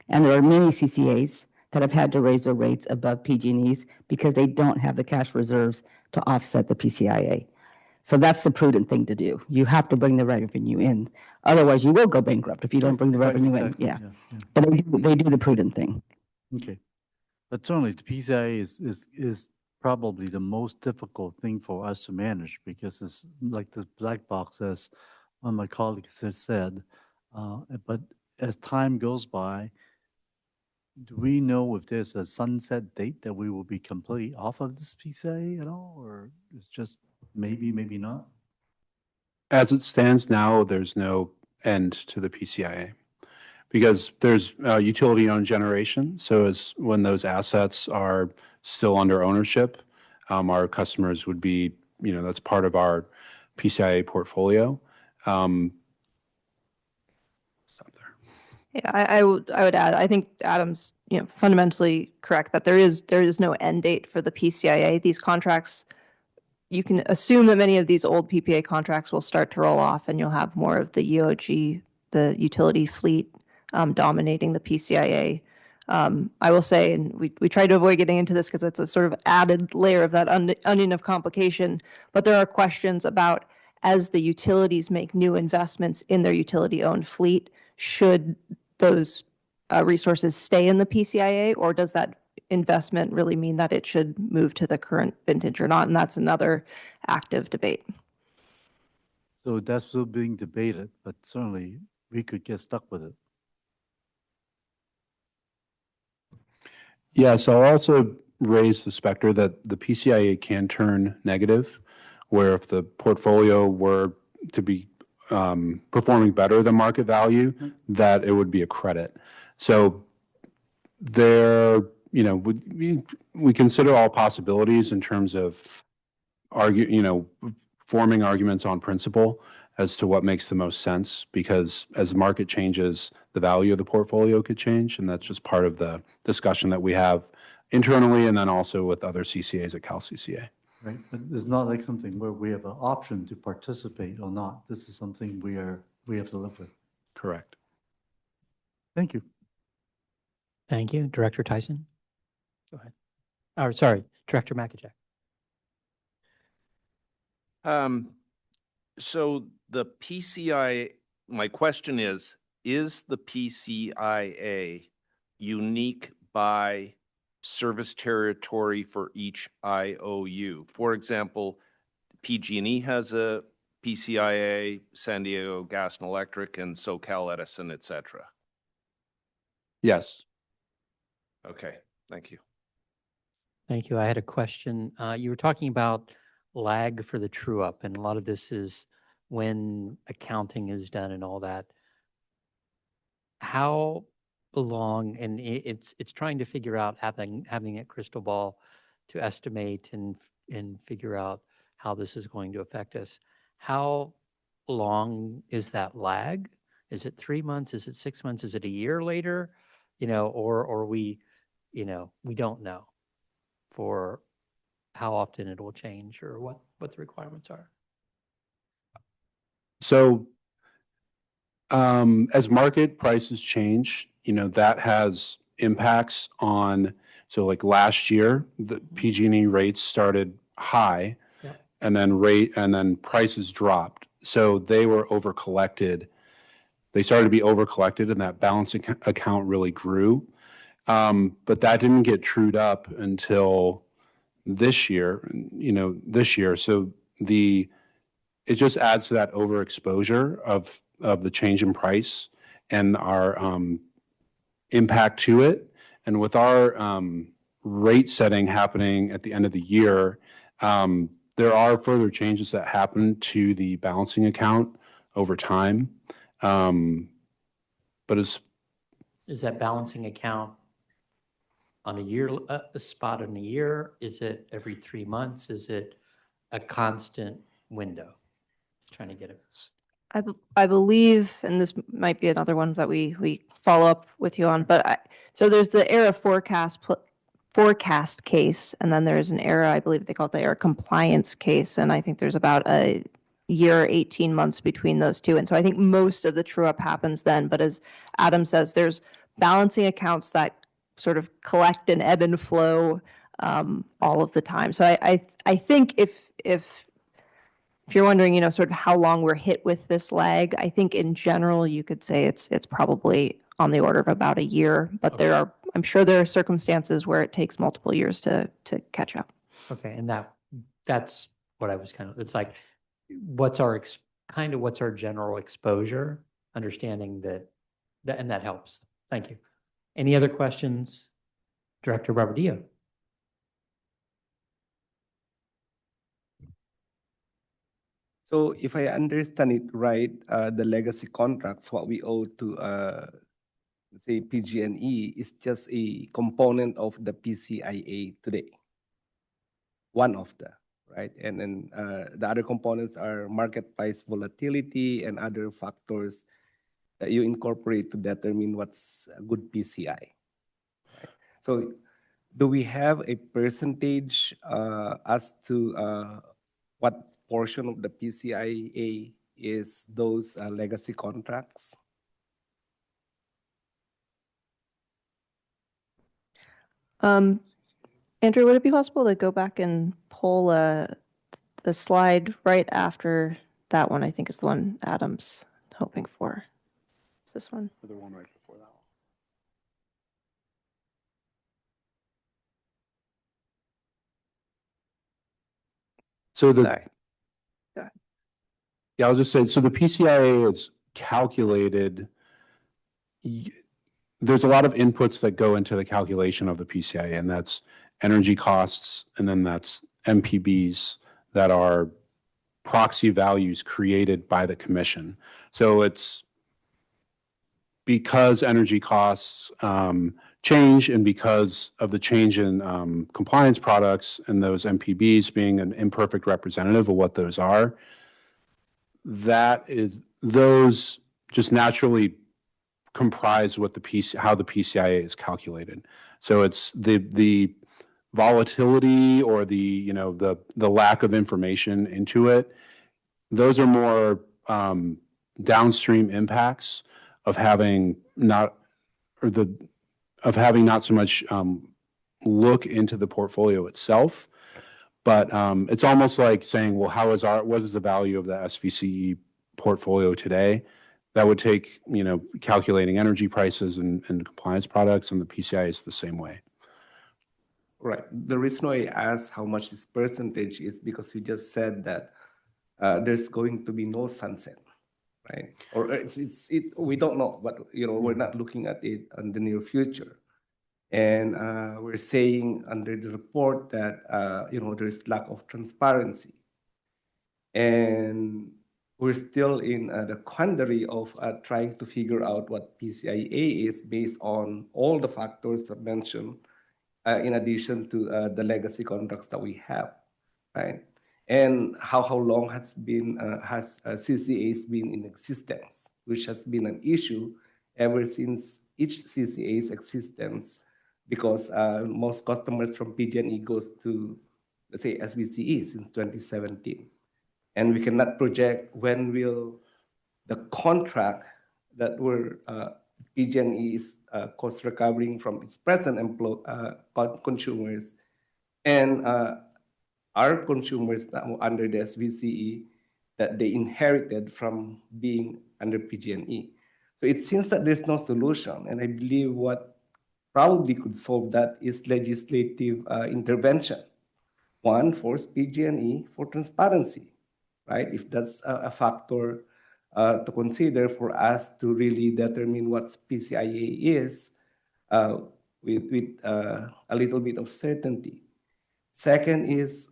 And there are many CCAs that have had to raise their rates above PG&E's because they don't have the cash reserves to offset the PCIA. So that's the prudent thing to do. You have to bring the revenue in. Otherwise, you will go bankrupt if you don't bring the revenue exactly, in. Yeah. But they do the prudent thing. Okay. But certainly the PCIA is probably the most difficult thing for us to manage because it's like the black box, as one of my colleagues has said. But as time goes by, do we know if there's a sunset date that we will be completely off of this PCIA at all, or it's just maybe, maybe not? As it stands now, there's no end to the PCIA because there's utility-owned generation. So as when those assets are still under ownership, our customers would be, that's part of our PCIA portfolio. Yeah, I would add, I think Adam's, fundamentally correct that there is no end date for the PCIA. These contracts, you can assume that many of these old PPA contracts will start to roll off and you'll have more of the UOG, the utility fleet, dominating the PCIA. I will say, and we try to avoid getting into this because it's a sort of added layer of that onion of complication, but there are questions about, as the utilities make new investments in their utility-owned fleet, should those resources stay in the PCIA, or does that investment really mean that it should move to the current vintage or not? And that's another active debate. So that's still being debated, but certainly we could get stuck with it. Yeah, so I'll also raise the specter that the PCIA can turn negative, where if the portfolio were to be performing better than market value, that it would be a credit. So there, we consider all possibilities in terms of forming arguments on principle as to what makes the most sense, because as the market changes, the value of the portfolio could change, and that's just part of the discussion that we have internally and then also with other CCAs at Cal CCA. Right, but it's not like something where we have an option to participate or not. This is something we have to live with. Correct. Thank you. Thank you. Director Tyson? Go ahead. Oh, sorry, Director Makachek. So the PCIA, my question is the PCIA unique by service territory for each IOU? For example, PG&E has a PCIA, San Diego Gas and Electric, and SoCal Edison, et cetera. Yes. Okay, thank you. Thank you. I had a question. You were talking about lag for the true up, and a lot of this is when accounting is done and all that, how long, and it's trying to figure out, having a crystal ball to estimate and figure out how this is going to affect us. How long is that lag? Is it 3 months? Is it 6 months? Is it a year later? Or we don't know for how often it will change or what the requirements are. So as market prices change, that has impacts on, so like last year, the PG&E rates started high. Yep. And then prices dropped. So they were overcollected. They started to be overcollected and that balance account really grew. But that didn't get trued up until this year, So it just adds to that overexposure of the change in price and our impact to it. And with our rate setting happening at the end of the year, there are further changes that happen to the balancing account over time. But Is that balancing account on a spot in a year? Is it every 3 months? Is it a constant window? Trying to get it. I believe, and this might be another one that we follow up with you on, but so there's the ERA forecast case, and then there's an ERA, I believe they call it the ERA compliance case, and I think there's about a year, 18 months between those two. And so I think most of the true up happens then, but as Adam says, there's balancing accounts that sort of collect and ebb and flow all of the time. So I think if you're wondering, sort of how long we're hit with this lag, I think in general, you could say it's probably on the order of about a year, but I'm sure there are circumstances where it takes multiple years to catch up. Okay, and that's what I was it's like, what's our general exposure, understanding that, and that helps. Thank you. Any other questions? Director Barbadillo. So if I understand it right, the legacy contracts, what we owe to, let's say PG&E, is just a component of the PCIA today. One of the, right? And then the other components are market price volatility and other factors that you incorporate to determine what's a good PCI. Right? So do we have a percentage as to what portion of the PCIA is those legacy contracts? Andrew, would it be possible to go back and pull the slide right after that one? I think is the one Adam's hoping for. Is this one? The one right before that one. So Sorry. Yeah, I'll just say, so the PCIA is calculated. There's a lot of inputs that go into the calculation of the PCIA, and that's energy costs, and then that's MPBs that are proxy values created by the commission. So it's because energy costs change, and because of the change in compliance products and those MPBs being an imperfect representative of what those are, those just naturally comprise what how the PCIA is calculated. So it's the volatility or the lack of information into it. Those are more downstream impacts of having not so much look into the portfolio itself. But it's almost like saying, well, what is the value of the SVCE portfolio today? That would take, calculating energy prices and compliance products, and the PCI is the same way. Right. The reason why I asked how much this percentage is because you just said that there's going to be no sunset, right? Or we don't know, but we're not looking at it in the near future. And we're saying under the report that there's lack of transparency. And we're still in the quandary of trying to figure out what PCIA is based on all the factors I mentioned, in addition to the legacy contracts that we have, right? And how long has CCAs been in existence, which has been an issue ever since each CCA's existence, because most customers from PG&E goes to, let's say, SVCE since 2017. And we cannot project when will the contract that PG&E is cost recovering from its present consumers and our consumers now under the SVCE that they inherited from being under PG&E. So it seems that there's no solution. And I believe what probably could solve that is legislative intervention. One, force PG&E for transparency, right? If that's a factor to consider for us to really determine what PCIA is with a little bit of certainty. Second is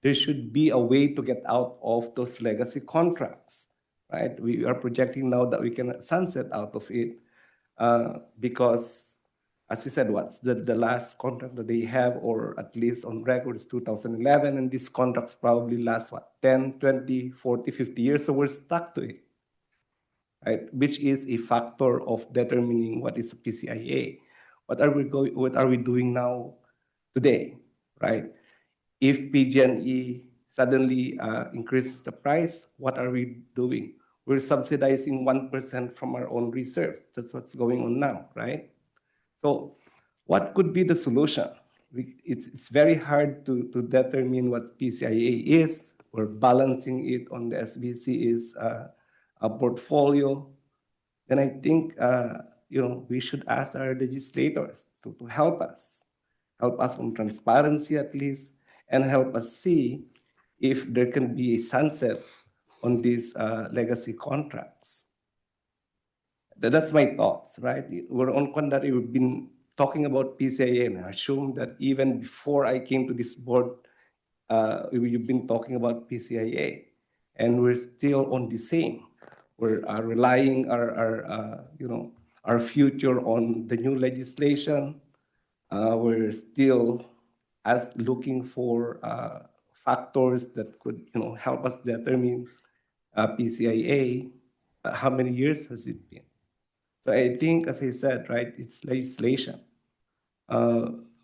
there should be a way to get out of those legacy contracts, right? We are projecting now that we can sunset out of it because, as you said, what's the last contract that they have, or at least on record, is 2011, and these contracts probably last, 10, 20, 40, 50 years, so we're stuck to it, right? Which is a factor of determining what is a PCIA. What are we doing now today, right? If PG&E suddenly increases the price, what are we doing? We're subsidizing 1% from our own reserves. That's what's going on now, right? So what could be the solution? It's very hard to determine what PCIA is. We're balancing it on the SVCE's portfolio. Then I think we should ask our legislators to help us on transparency at least, and help us see if there can be a sunset on these legacy contracts. That's my thoughts, right? We're on quandary. We've been talking about PCIA, and I assume that even before I came to this board, you've been talking about PCIA, and we're still on the same. We're relying our future on the new legislation. We're still looking for factors that could help us determine PCIA. How many years has it been? So I think, as I said, right, it's legislation.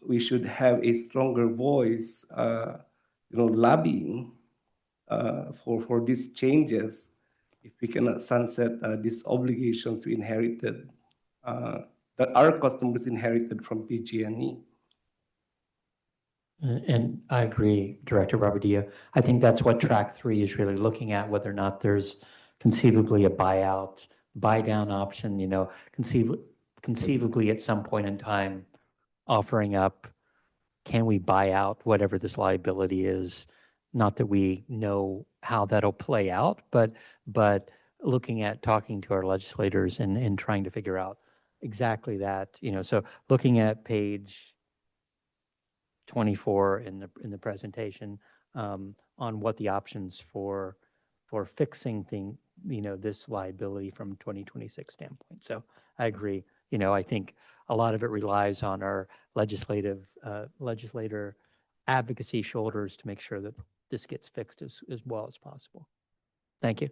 We should have a stronger voice, lobbying for these changes. If we cannot sunset these obligations we inherited, that our customers inherited from PG&E. And I agree, Director Barbadillo. I think that's what track 3 is really looking at, whether or not there's conceivably a buy down option, conceivably at some point in time offering up, can we buy out whatever this liability is? Not that we know how that'll play out, but looking at talking to our legislators and trying to figure out exactly that, so looking at page 24 in the presentation on what the options for fixing this liability from 2026 standpoint. So I agree. I think a lot of it relies on our legislator advocacy shoulders to make sure that this gets fixed as well as possible. Thank you.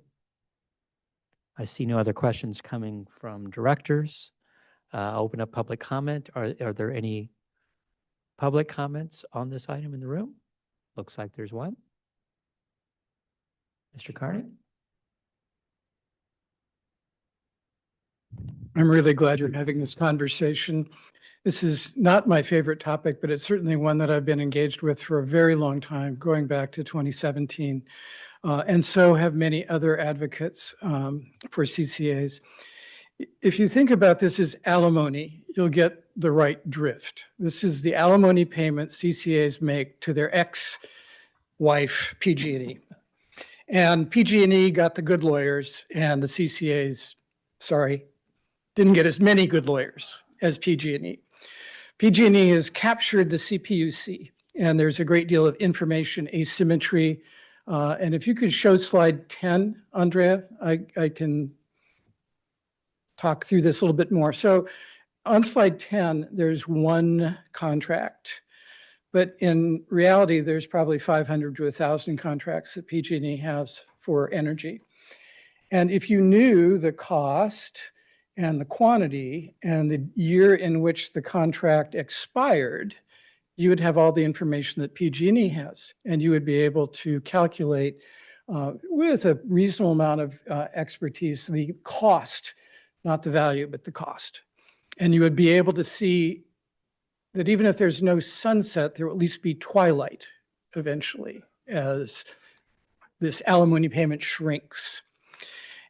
I see no other questions coming from directors. I'll open up public comment. Are there any public comments on this item in the room? Looks like there's one. Mr. Carney? I'm really glad you're having this conversation. This is not my favorite topic, but it's certainly one that I've been engaged with for a very long time, going back to 2017. And so have many other advocates for CCAs. If you think about this as alimony, you'll get the right drift. This is the alimony payment CCAs make to their ex-wife, PG&E. And PG&E got the good lawyers, and the CCAs, didn't get as many good lawyers as PG&E. PG&E has captured the CPUC, and there's a great deal of information asymmetry And if you could show slide 10, Andrea, I can talk through this a little bit more. So on slide 10, there's one contract, but in reality, there's probably 500 to 1,000 contracts that PG&E has for energy. And if you knew the cost and the quantity and the year in which the contract expired, you would have all the information that PG&E has, and you would be able to calculate with a reasonable amount of expertise the cost, not the value, but the cost. And you would be able to see that even if there's no sunset, there will at least be twilight eventually as this alimony payment shrinks.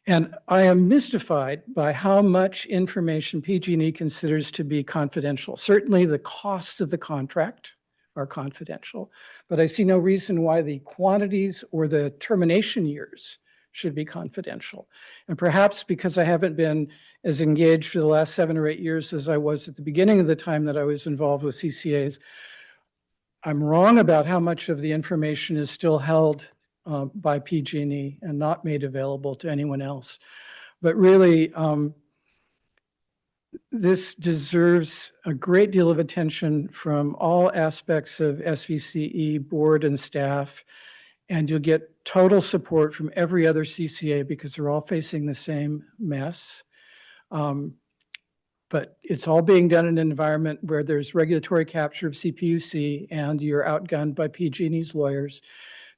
And I am mystified by how much information PG&E considers to be confidential. Certainly the costs of the contract are confidential, but I see no reason why the quantities or the termination years should be confidential. And perhaps because I haven't been as engaged for the last 7 or 8 years as I was at the beginning of the time that I was involved with CCAs, I'm wrong about how much of the information is still held by PG&E and not made available to anyone else. But really, this deserves a great deal of attention from all aspects of SVCE board and staff, and you'll get total support from every other CCA because they're all facing the same mess. But it's all being done in an environment where there's regulatory capture of CPUC and you're outgunned by PG&E's lawyers.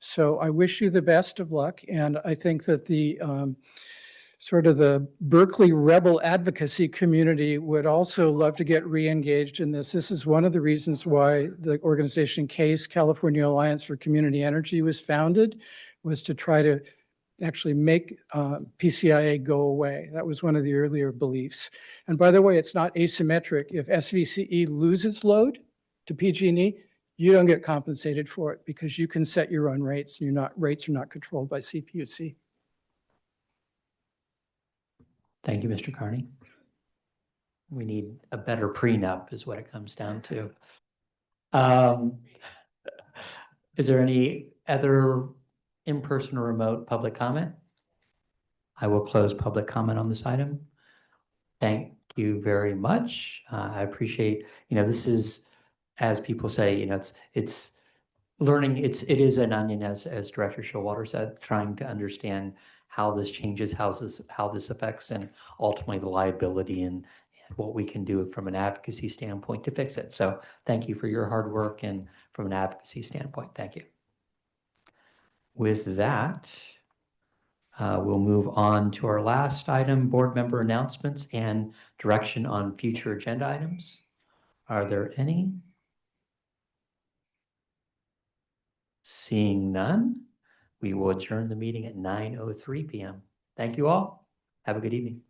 So I wish you the best of luck. And I think that the sort of the Berkeley rebel advocacy community would also love to get re-engaged in this. This is one of the reasons why the organization CASE, California Alliance for Community Energy, was founded, was to try to actually make PCIA go away. That was one of the earlier beliefs. And by the way, it's not asymmetric. If SVCE loses load to PG&E, you don't get compensated for it because you can set your own rates. Rates are not controlled by CPUC. Thank you, Mr. Carney. We need a better prenup is what it comes down to. Is there any other in-person or remote public comment? I will close public comment on this item. Thank you very much. I appreciate, this is, as people say, it's learning, it is an onion, as Director Showalter said, trying to understand how this changes, how this affects, and ultimately the liability and what we can do from an advocacy standpoint to fix it. So thank you for your hard work, and from an advocacy standpoint, thank you. With that, we'll move on to our last item, board member announcements and direction on future agenda items. Are there any? Seeing none, we will adjourn the meeting at 9:03 p.m. Thank you all. Have a good evening.